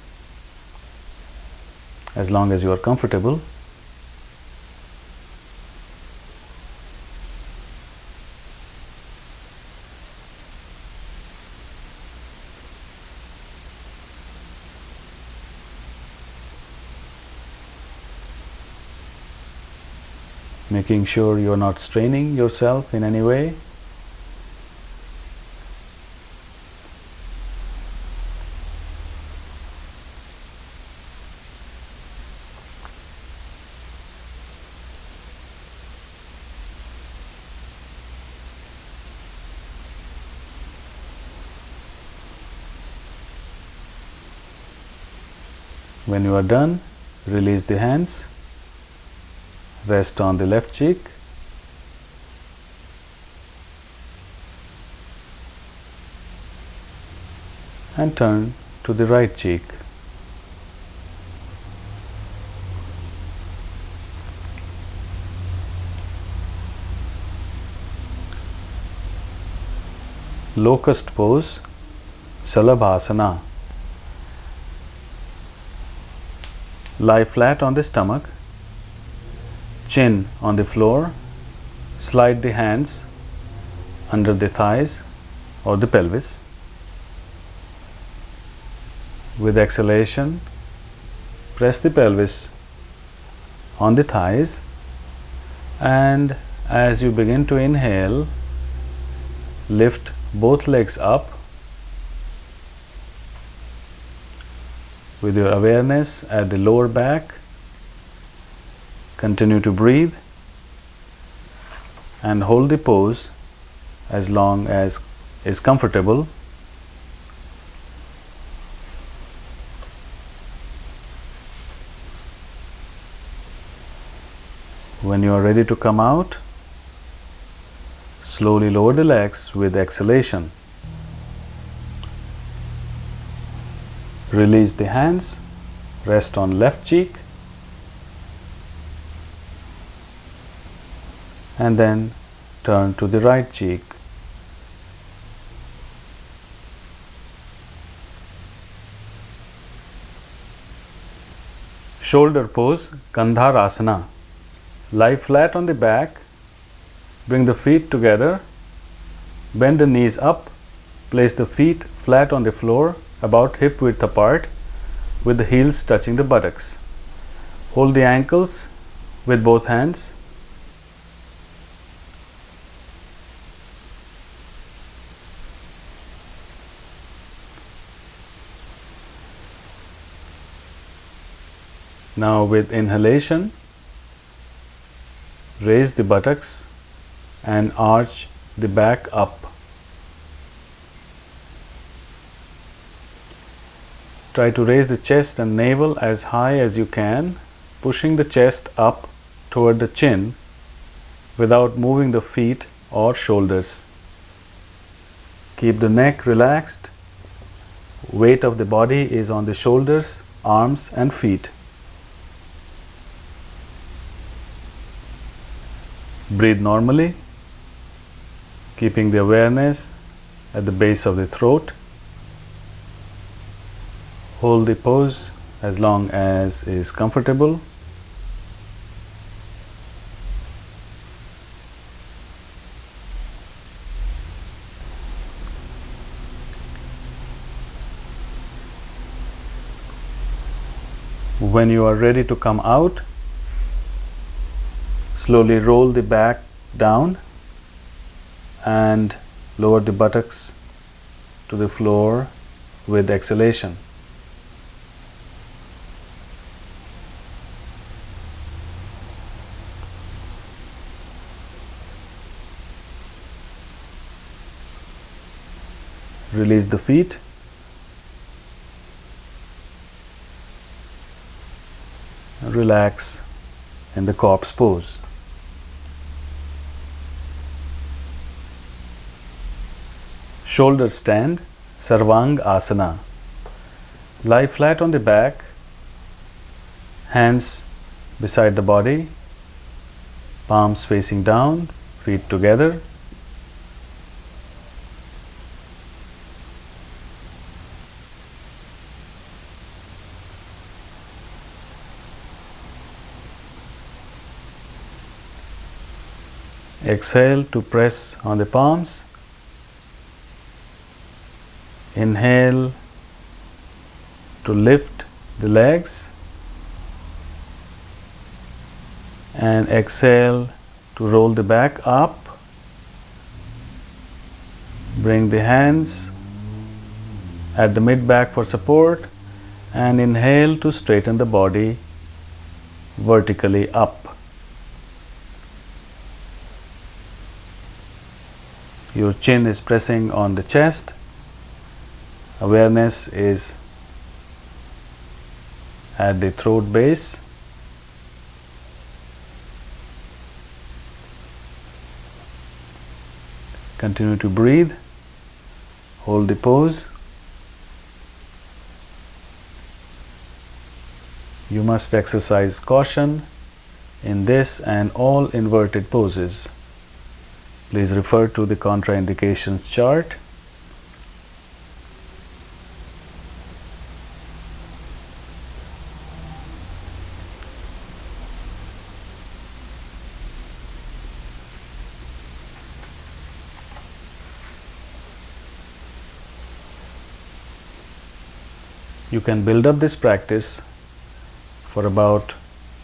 as long as you are comfortable. Making sure you are not straining yourself in any way. When you are done, release the hands. Rest on the left cheek. And turn to the right cheek. Locust pose, Salabhasana. Lie flat on the stomach. Chin on the floor, slide the hands under the thighs or the pelvis. With exhalation, press the pelvis on the thighs, and as you begin to inhale, lift both legs up with your awareness at the lower back. Continue to breathe and hold the pose as long as is comfortable. When you are ready to come out, slowly lower the legs with exhalation. Release the hands, rest on left cheek, and then turn to the right cheek. Shoulder pose, Gandharasana. Lie flat on the back, bring the feet together, bend the knees up, place the feet flat on the floor about hip width apart with the heels touching the buttocks. Hold the ankles with both hands. Now with inhalation, raise the buttocks and arch the back up. Try to raise the chest and navel as high as you can, pushing the chest up toward the chin without moving the feet or shoulders. Keep the neck relaxed. Weight of the body is on the shoulders, arms and feet. Breathe normally, keeping the awareness at the base of the throat. Hold the pose as long as is comfortable. When you are ready to come out, slowly roll the back down and lower the buttocks to the floor with exhalation. Release the feet. Relax in the corpse pose. Shoulder stand, Sarvang Asana. Lie flat on the back, hands beside the body, palms facing down, feet together. Exhale to press on the palms. Inhale to lift the legs and exhale to roll the back up. Bring the hands at the mid back for support and inhale to straighten the body vertically up. Your chin is pressing on the chest. Awareness is at the throat base. Continue to breathe. Hold the pose. You must exercise caution in this and all inverted poses. Please refer to the contraindications chart. You can build up this practice for about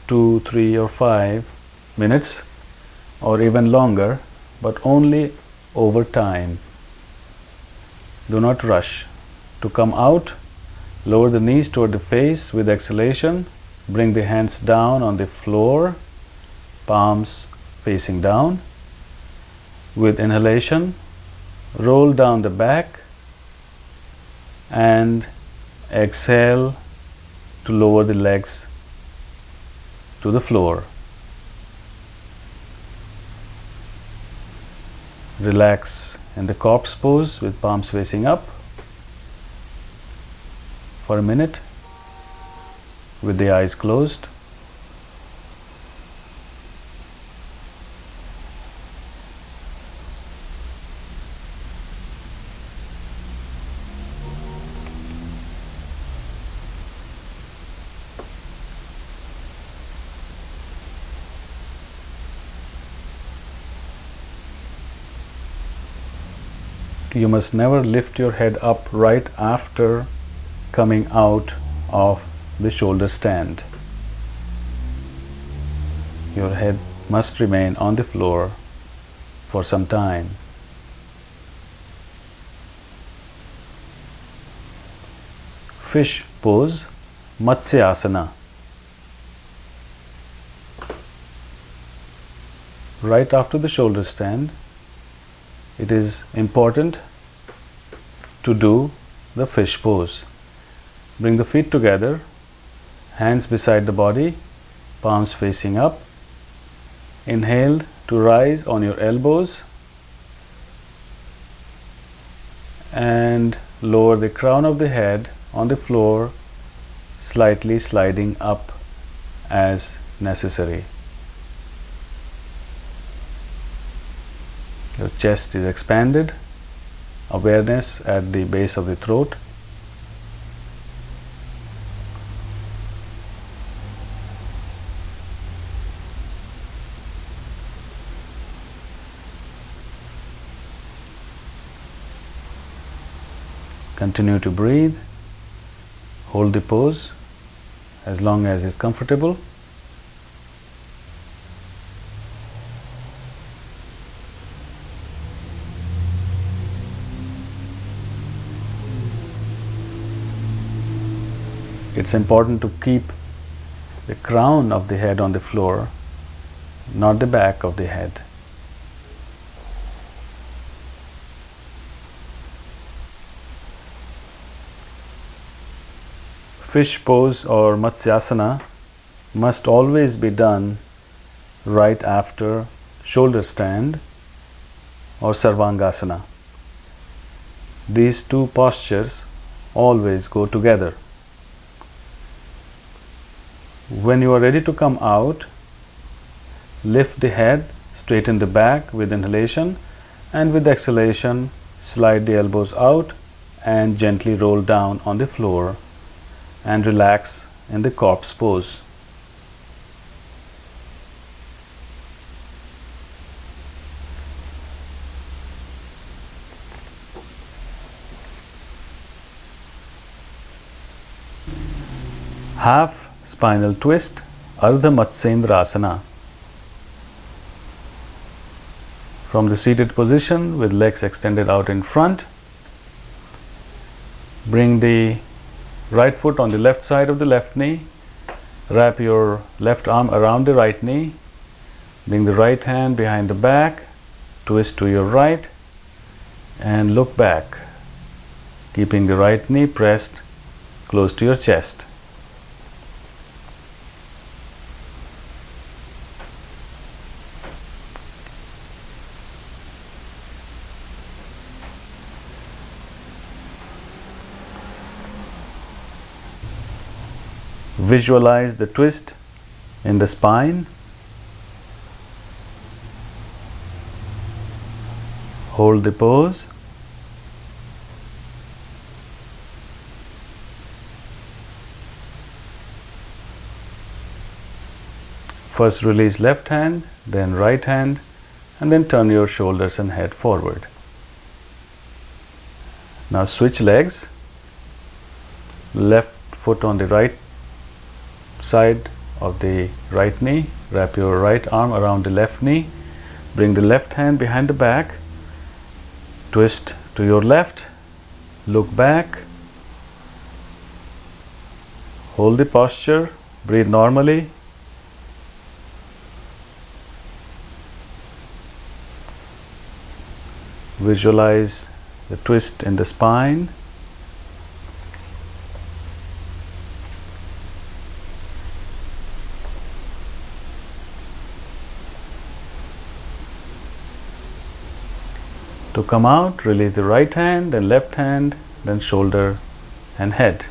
2, 3 or 5 minutes or even longer, but only over time. Do not rush. To come out, lower the knees toward the face with exhalation. Bring the hands down on the floor, palms facing down. With inhalation, roll down the back and exhale to lower the legs to the floor. Relax in the corpse pose with palms facing up for a minute with the eyes closed. You must never lift your head up right after coming out of the shoulder stand. Your head must remain on the floor for some time. Fish pose, Matsya Asana. Right after the shoulder stand, it is important to do the fish pose. Bring the feet together, hands beside the body, palms facing up. Inhale to rise on your elbows and lower the crown of the head on the floor, slightly sliding up as necessary. Your chest is expanded, awareness at the base of the throat. Continue to breathe, hold the pose as long as it's comfortable. It's important to keep the crown of the head on the floor, not the back of the head. Fish pose or Matsyasana must always be done right after shoulder stand or Sarvangasana. These two postures always go together. When you are ready to come out, lift the head, straighten the back with inhalation, and with exhalation, slide the elbows out and gently roll down on the floor and relax in the corpse pose. Half spinal twist, Ardha Matsyendra Asana. From the seated position with legs extended out in front, bring the right foot on the left side of the left knee, wrap your left arm around the right knee, bring the right hand behind the back, twist to your right and look back, keeping the right knee pressed close to your chest. Visualize the twist in the spine. Hold the pose. First release left hand, then right hand, and then turn your shoulders and head forward. Now switch legs. Left foot on the right side of the right knee, wrap your right arm around the left knee, bring the left hand behind the back, twist to your left, look back, hold the posture, breathe normally. Visualize the twist in the spine. To come out, release the right hand, then left hand, then shoulder and head.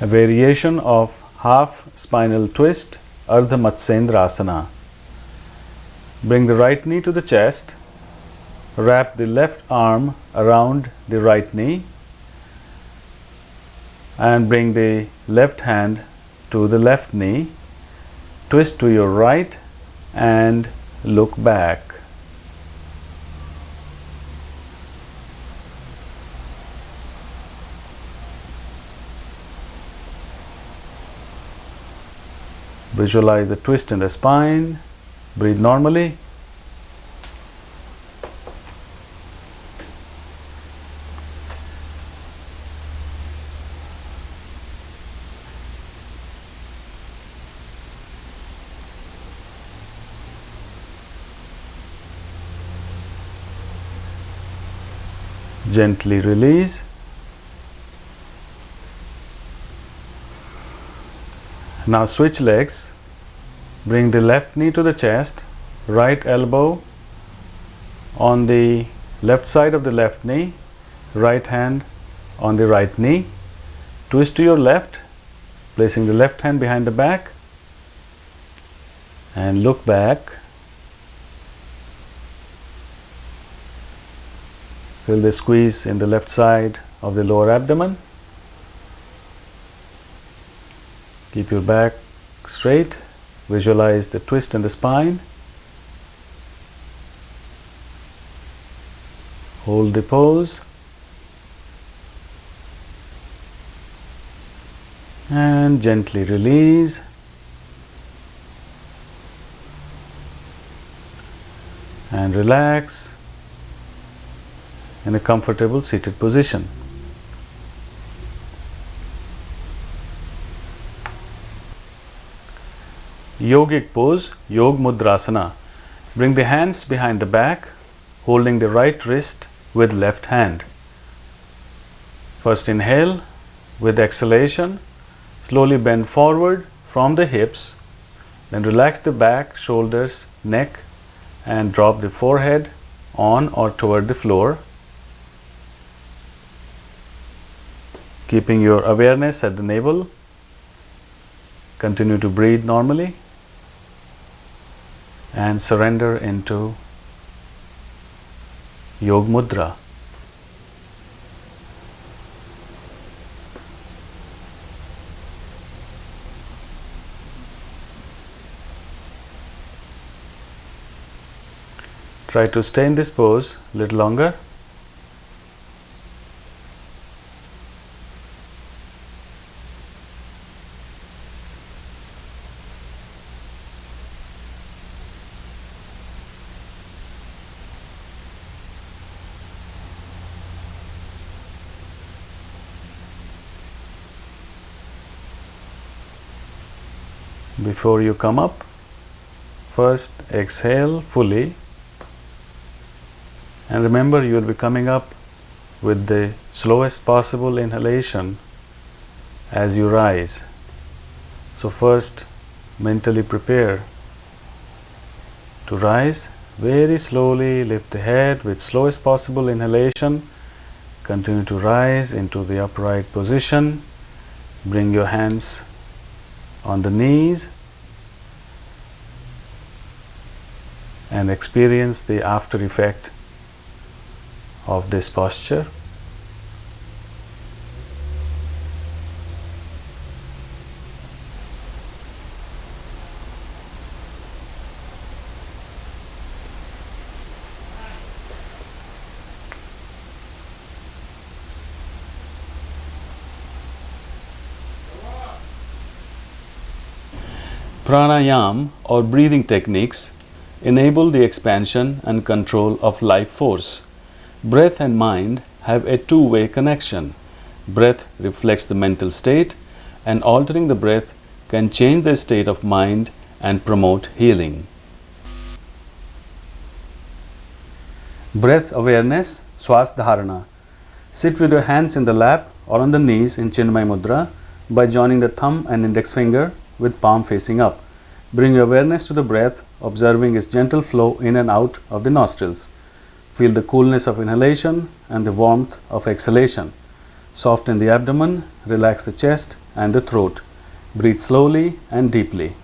A variation of half spinal twist, Ardha Matsyendra Asana. Bring the right knee to the chest, wrap the left arm around the right knee, and bring the left hand to the left knee, twist to your right and look back. Visualize the twist in the spine, breathe normally. Gently release. Now switch legs. Bring the left knee to the chest, right elbow on the left side of the left knee, right hand on the right knee. Twist to your left, placing the left hand behind the back, and look back. Feel the squeeze in the left side of the lower abdomen. Keep your back straight. Visualize the twist in the spine. Hold the pose. And gently release. And relax in a comfortable seated position. Yogic pose, Yog Mudrasana. Bring the hands behind the back, holding the right wrist with left hand. First inhale. With exhalation, slowly bend forward from the hips. Then relax the back, shoulders, neck, and drop the forehead on or toward the floor. Keeping your awareness at the navel. Continue to breathe normally. And surrender into Yog Mudra. Try to stay in this pose a little longer. Before you come up, first exhale fully, and remember you will be coming up with the slowest possible inhalation as you rise. So first mentally prepare to rise. Very slowly lift the head with slowest possible inhalation. Continue to rise into the upright position. Bring your hands on the knees and experience the after effect of this posture. Pranayama or breathing techniques enable the expansion and control of life force. Breath and mind have a two-way connection. Breath reflects the mental state, and altering the breath can change the state of mind and promote healing. Breath awareness, Swas Dharana. Sit with your hands in the lap or on the knees in Chinmay Mudra by joining the thumb and index finger with palm facing up. Bring your awareness to the breath, observing its gentle flow in and out of the nostrils. Feel the coolness of inhalation and the warmth of exhalation. Soften the abdomen, relax the chest and the throat. Breathe slowly and deeply.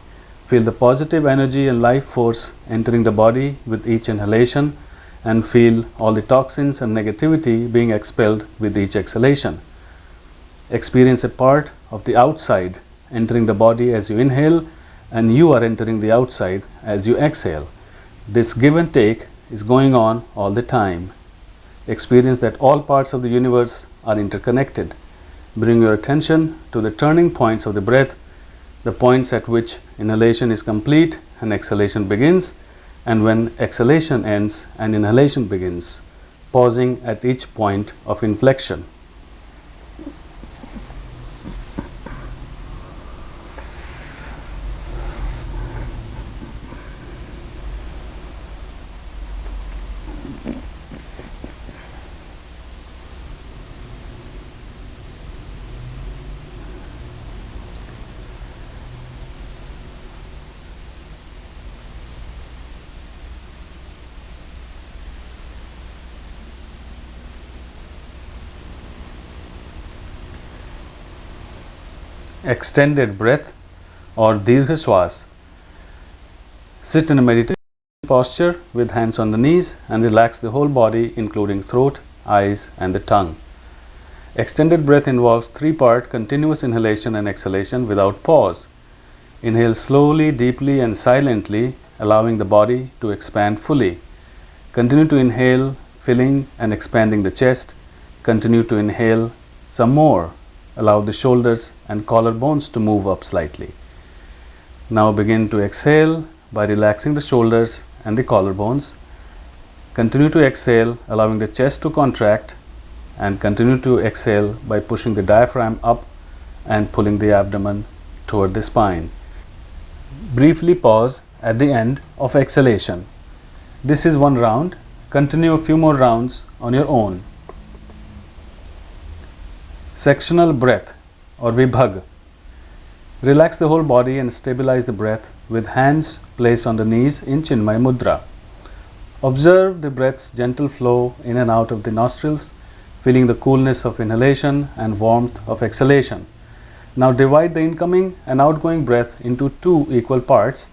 Feel the positive energy and life force entering the body with each inhalation, and feel all the toxins and negativity being expelled with each exhalation. Experience a part of the outside entering the body as you inhale, and you are entering the outside as you exhale. This give and take is going on all the time. Experience that all parts of the universe are interconnected. Bring your attention to the turning points of the breath, the points at which inhalation is complete and exhalation begins, and when exhalation ends and inhalation begins, pausing at each point of inflection. extended breath or Dirgha Swas. Sit in a meditation posture with hands on the knees and relax the whole body, including throat, eyes and the tongue. Extended breath involves 3-part continuous inhalation and exhalation without pause. Inhale slowly, deeply and silently, allowing the body to expand fully. Continue to inhale, filling and expanding the chest. Continue to inhale some more. Allow the shoulders and collarbones to move up slightly. Now begin to exhale by relaxing the shoulders and the collarbones. Continue to exhale, allowing the chest to contract, and continue to exhale by pushing the diaphragm up and pulling the abdomen toward the spine. Briefly pause at the end of exhalation. This is one round. Continue a few more rounds on your own. Sectional breath or Vibhag. Relax the whole body and stabilize the breath with hands placed on the knees in Chinmay Mudra. Observe the breath's gentle flow in and out of the nostrils, feeling the coolness of inhalation and warmth of exhalation. Now divide the incoming and outgoing breath into 2 equal parts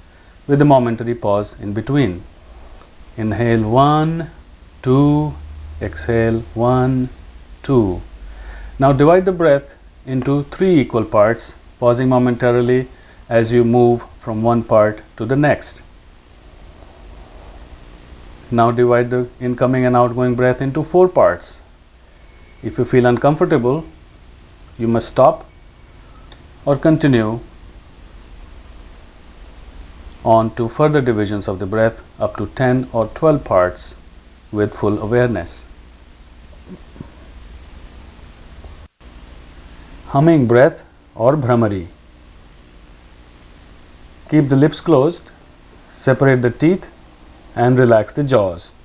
with a momentary pause in between. Inhale 1, 2, exhale 1, 2. Now divide the breath into 3 equal parts, pausing momentarily as you move from one part to the next. Now divide the incoming and outgoing breath into 4 parts. If you feel uncomfortable, you must stop or continue on to further divisions of the breath up to 10 or 12 parts with full awareness. Humming breath or Bhramari. Keep the lips closed, separate the teeth and relax the jaws.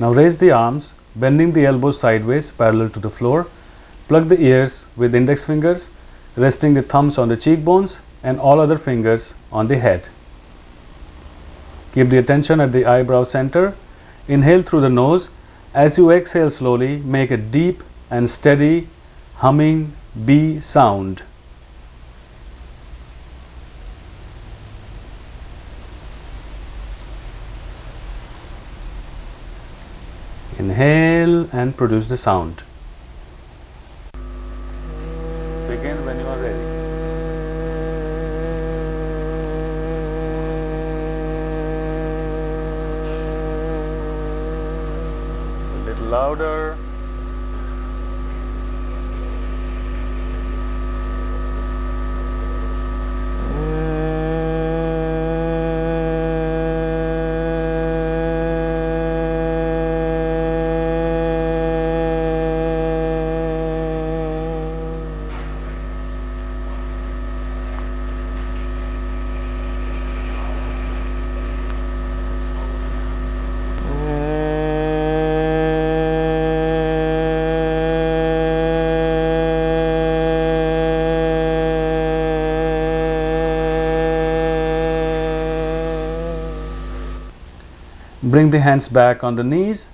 Now raise the arms, bending the elbows sideways parallel to the floor. Plug the ears with index fingers, resting the thumbs on the cheekbones and all other fingers on the head. Keep the attention at the eyebrow center. Inhale through the nose. As you exhale slowly, make a deep and steady humming B sound. Inhale and produce the sound. Begin when you are ready. A little louder. Bring the hands back on the knees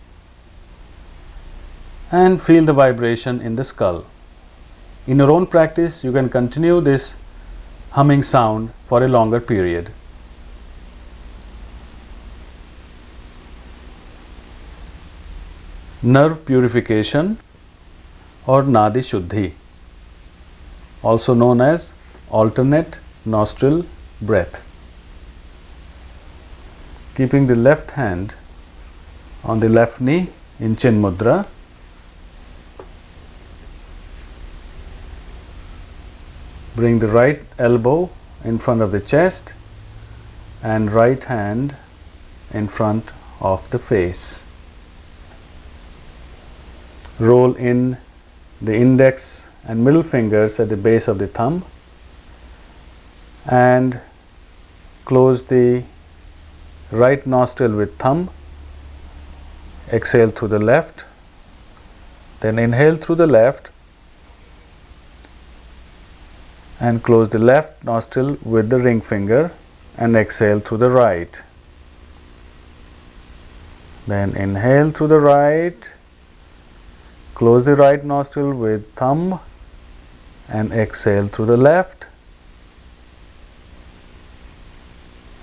and feel the vibration in the skull. In your own practice, you can continue this humming sound for a longer period. Nerve purification or Nadi Shuddhi, also known as alternate nostril breath. Keeping the left hand on the left knee in Chin Mudra. Bring the right elbow in front of the chest and right hand in front of the face. Roll in the index and middle fingers at the base of the thumb and close the right nostril with thumb. Exhale through the left, then inhale through the left and close the left nostril with the ring finger and exhale through the right. Then inhale through the right, close the right nostril with thumb and exhale through the left.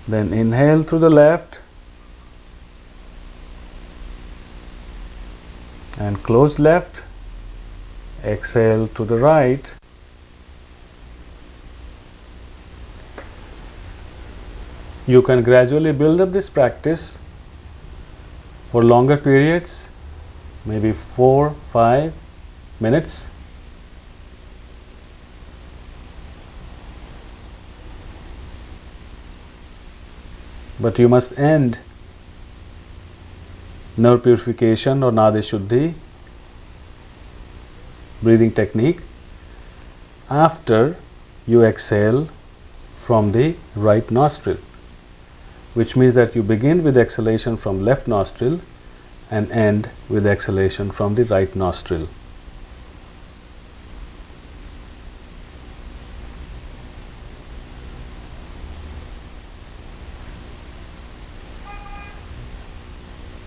Then inhale through the left and close left, exhale to the right. You can gradually build up this practice for longer periods, maybe 4-5 minutes. But you must end nerve purification or Nadi Shuddhi breathing technique after you exhale from the right nostril, which means that you begin with exhalation from left nostril and end with exhalation from the right nostril.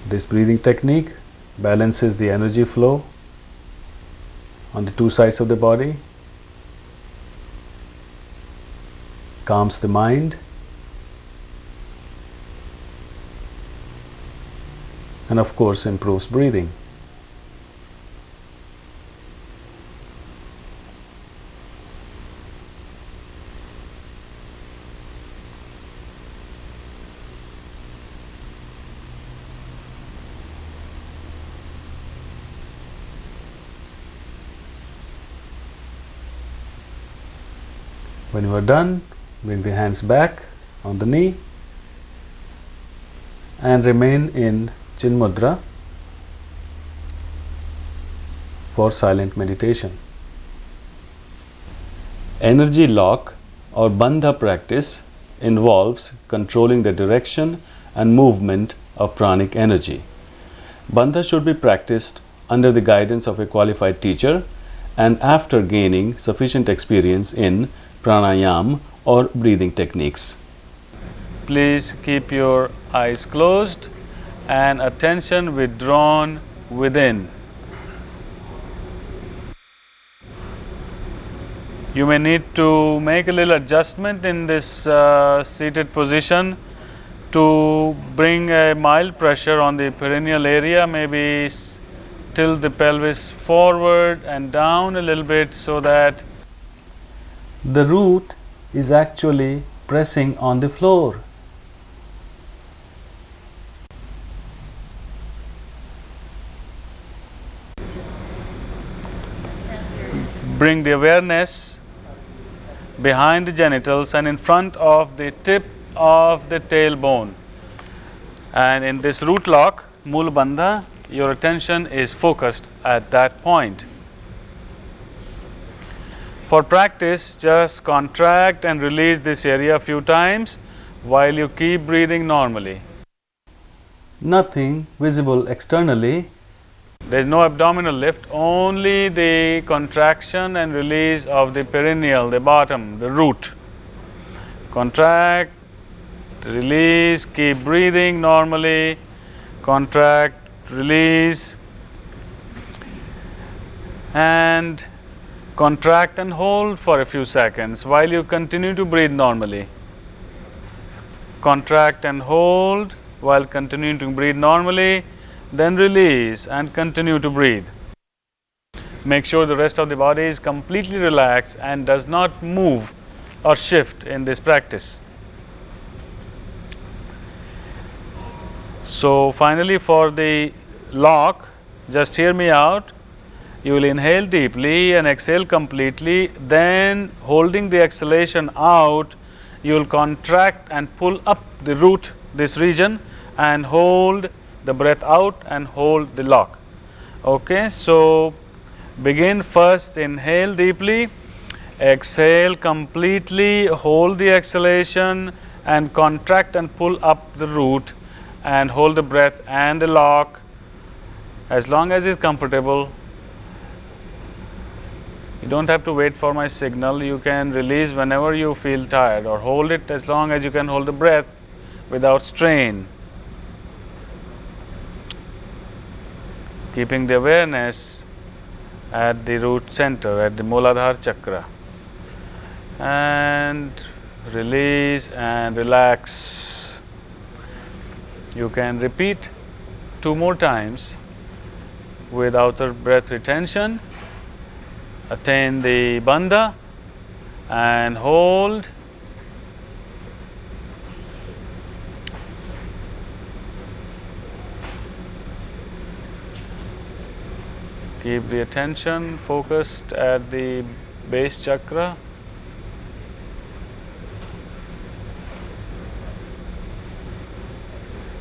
This breathing technique balances the energy flow on the two sides of the body, calms the mind, and of course improves breathing. When you are done, bring the hands back on the knee and remain in Chin Mudra for silent meditation. Energy lock or Bandha practice involves controlling the direction and movement of pranic energy. Bandha should be practiced under the guidance of a qualified teacher and after gaining sufficient experience in Pranayama or breathing techniques. Please keep your eyes closed and attention withdrawn within. You may need to make a little adjustment in this seated position to bring a mild pressure on the perineal area, maybe tilt the pelvis forward and down a little bit so that the root is actually pressing on the floor. Bring the awareness behind the genitals and in front of the tip of the tailbone. And in this root lock, Mool Bandha, your attention is focused at that point. For practice, just contract and release this area a few times while you keep breathing normally. Nothing visible externally. There is no abdominal lift, only the contraction and release of the perineal, the bottom, the root. Contract, release, keep breathing normally, contract, release, and contract and hold for a few seconds while you continue to breathe normally. Contract and hold while continuing to breathe normally, then release and continue to breathe. Make sure the rest of the body is completely relaxed and does not move or shift in this practice. So finally, for the lock, just hear me out. You will inhale deeply and exhale completely, then holding the exhalation out, you will contract and pull up the root, this region, and hold the breath out and hold the lock. Okay, so begin first, inhale deeply, exhale completely, hold the exhalation and contract and pull up the root and hold the breath and the lock as long as it's comfortable. You don't have to wait for my signal. You can release whenever you feel tired or hold it as long as you can hold the breath without strain. keeping the awareness at the root center, at the Muladhara chakra, and release and relax. You can repeat 2 more times with outer breath retention. Attain the Bandha and hold. Keep the attention focused at the base chakra.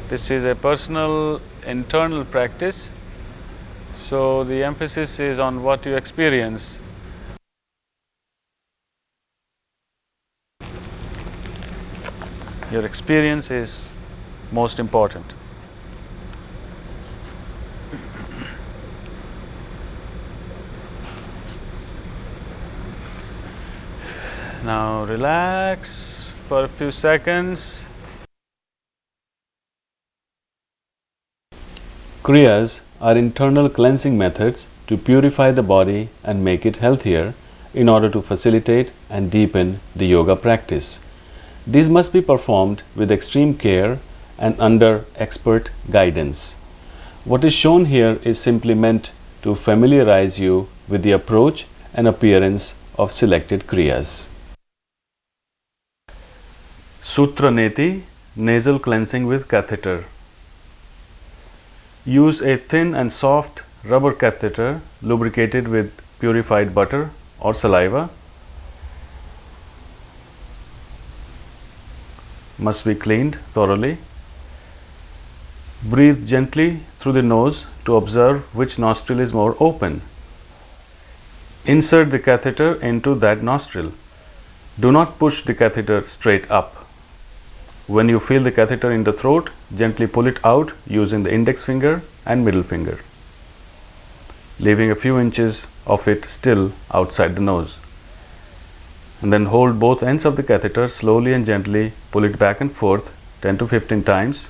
This is a personal internal practice, so the emphasis is on what you experience. Your experience is most important. Now relax for a few seconds. Kriyas are internal cleansing methods to purify the body and make it healthier in order to facilitate and deepen the yoga practice. These must be performed with extreme care and under expert guidance. What is shown here is simply meant to familiarize you with the approach and appearance of selected kriyas. Sutra Neti, nasal cleansing with catheter. Use a thin and soft rubber catheter lubricated with purified butter or saliva. Must be cleaned thoroughly. Breathe gently through the nose to observe which nostril is more open. Insert the catheter into that nostril. Do not push the catheter straight up. When you feel the catheter in the throat, gently pull it out using the index finger and middle finger, leaving a few inches of it still outside the nose. And then hold both ends of the catheter, slowly and gently pull it back and forth 10 to 15 times.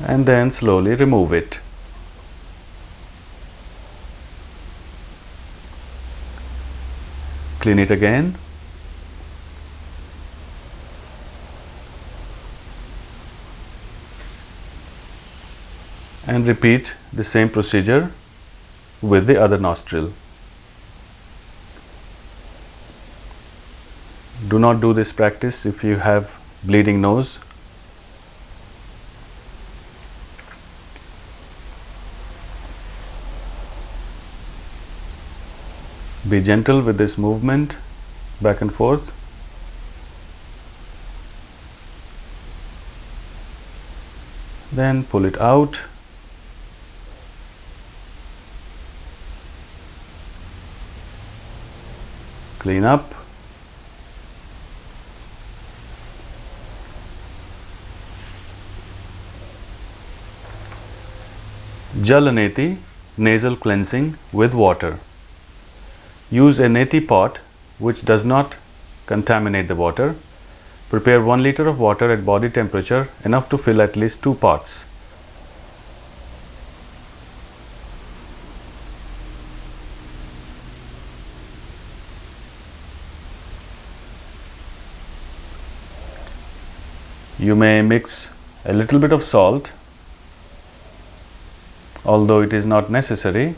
And then slowly remove it. Clean it again. And repeat the same procedure with the other nostril. Do not do this practice if you have bleeding nose. Be gentle with this movement back and forth. Then pull it out. Clean up. Jalaneti, nasal cleansing with water. Use a neti pot which does not contaminate the water. Prepare 1 liter of water at body temperature, enough to fill at least 2 pots. You may mix a little bit of salt, although it is not necessary.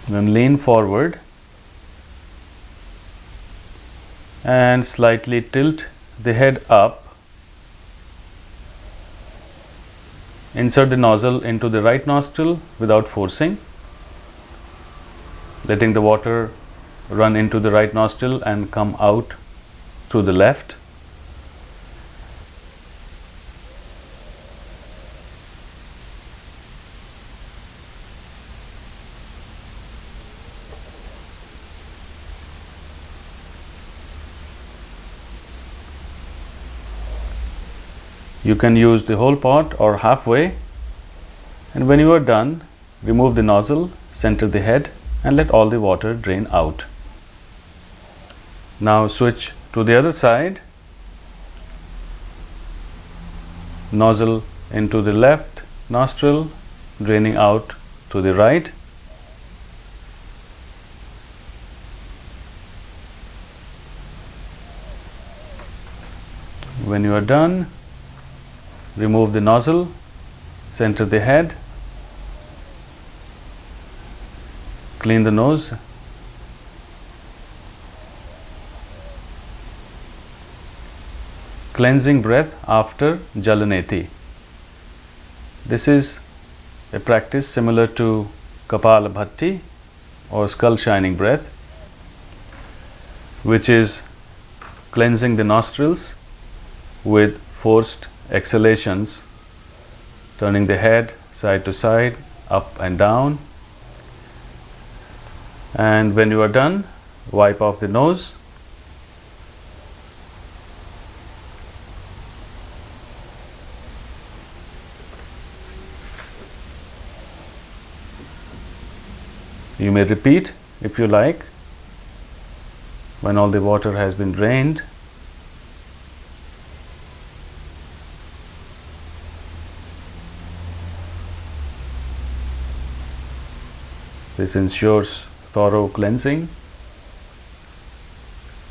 Then lean forward and slightly tilt the head up. Insert the nozzle into the right nostril without forcing, letting the water run into the right nostril and come out through the left. You can use the whole pot or halfway, and when you are done, remove the nozzle, center the head, and let all the water drain out. Now switch to the other side. Nozzle into the left nostril, draining out to the right. When you are done, remove the nozzle, center the head, clean the nose, cleansing breath after Jalaneti. This is a practice similar to Kapala Bhatti or skull shining breath, which is cleansing the nostrils with forced exhalations, turning the head side to side, up and down. And when you are done, wipe off the nose. You may repeat if you like when all the water has been drained. This ensures thorough cleansing,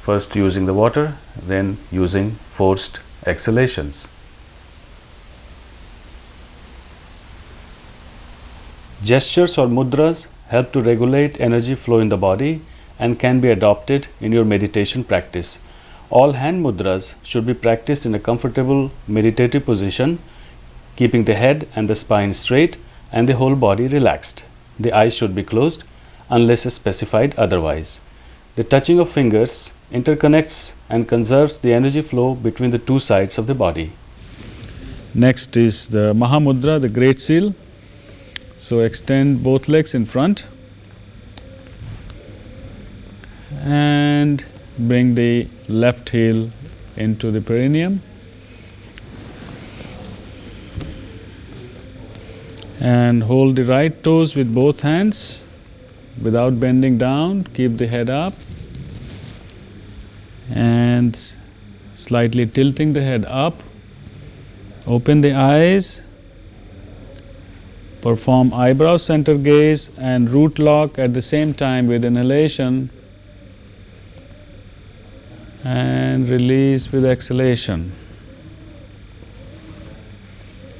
first using the water, then using forced exhalations. Gestures or mudras help to regulate energy flow in the body and can be adopted in your meditation practice. All hand mudras should be practiced in a comfortable meditative position, keeping the head and the spine straight and the whole body relaxed. The eyes should be closed unless specified otherwise. The touching of fingers interconnects and conserves the energy flow between the two sides of the body. Next is the Mahamudra, the Great Seal. So extend both legs in front and bring the left heel into the perineum. And hold the right toes with both hands without bending down. Keep the head up and slightly tilting the head up. Open the eyes. Perform eyebrow center gaze and root lock at the same time with inhalation and release with exhalation.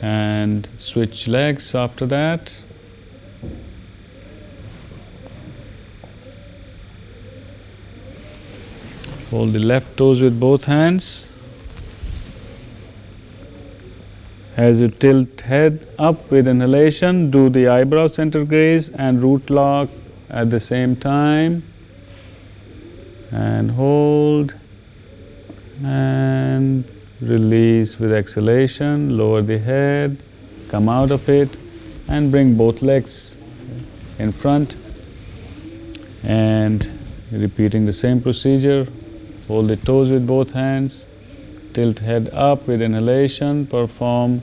And switch legs after that. Hold the left toes with both hands. As you tilt head up with inhalation, do the eyebrow center gaze and root lock at the same time. And hold and release with exhalation. Lower the head, come out of it and bring both legs in front. And repeating the same procedure, hold the toes with both hands, tilt head up with inhalation, perform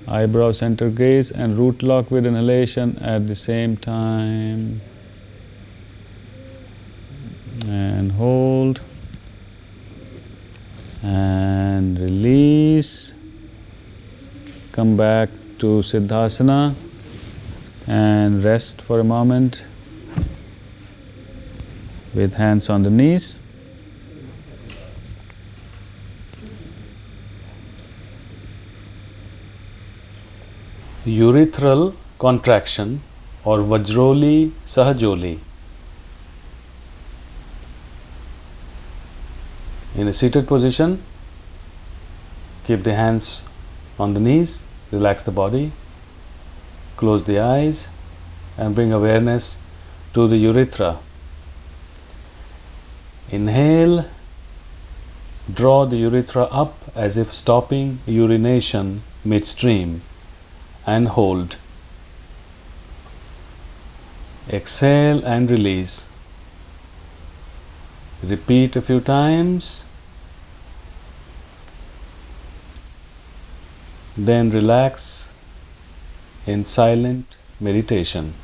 eyebrow center gaze and root lock with inhalation at the same time. And hold and release. Come back to Siddhasana and rest for a moment with hands on the knees. Urethral contraction or Vajroli Sahajoli. In a seated position, keep the hands on the knees, relax the body, close the eyes and bring awareness to the urethra. Inhale, draw the urethra up as if stopping urination midstream and hold. Exhale and release. Repeat a few times. Then relax in silent meditation.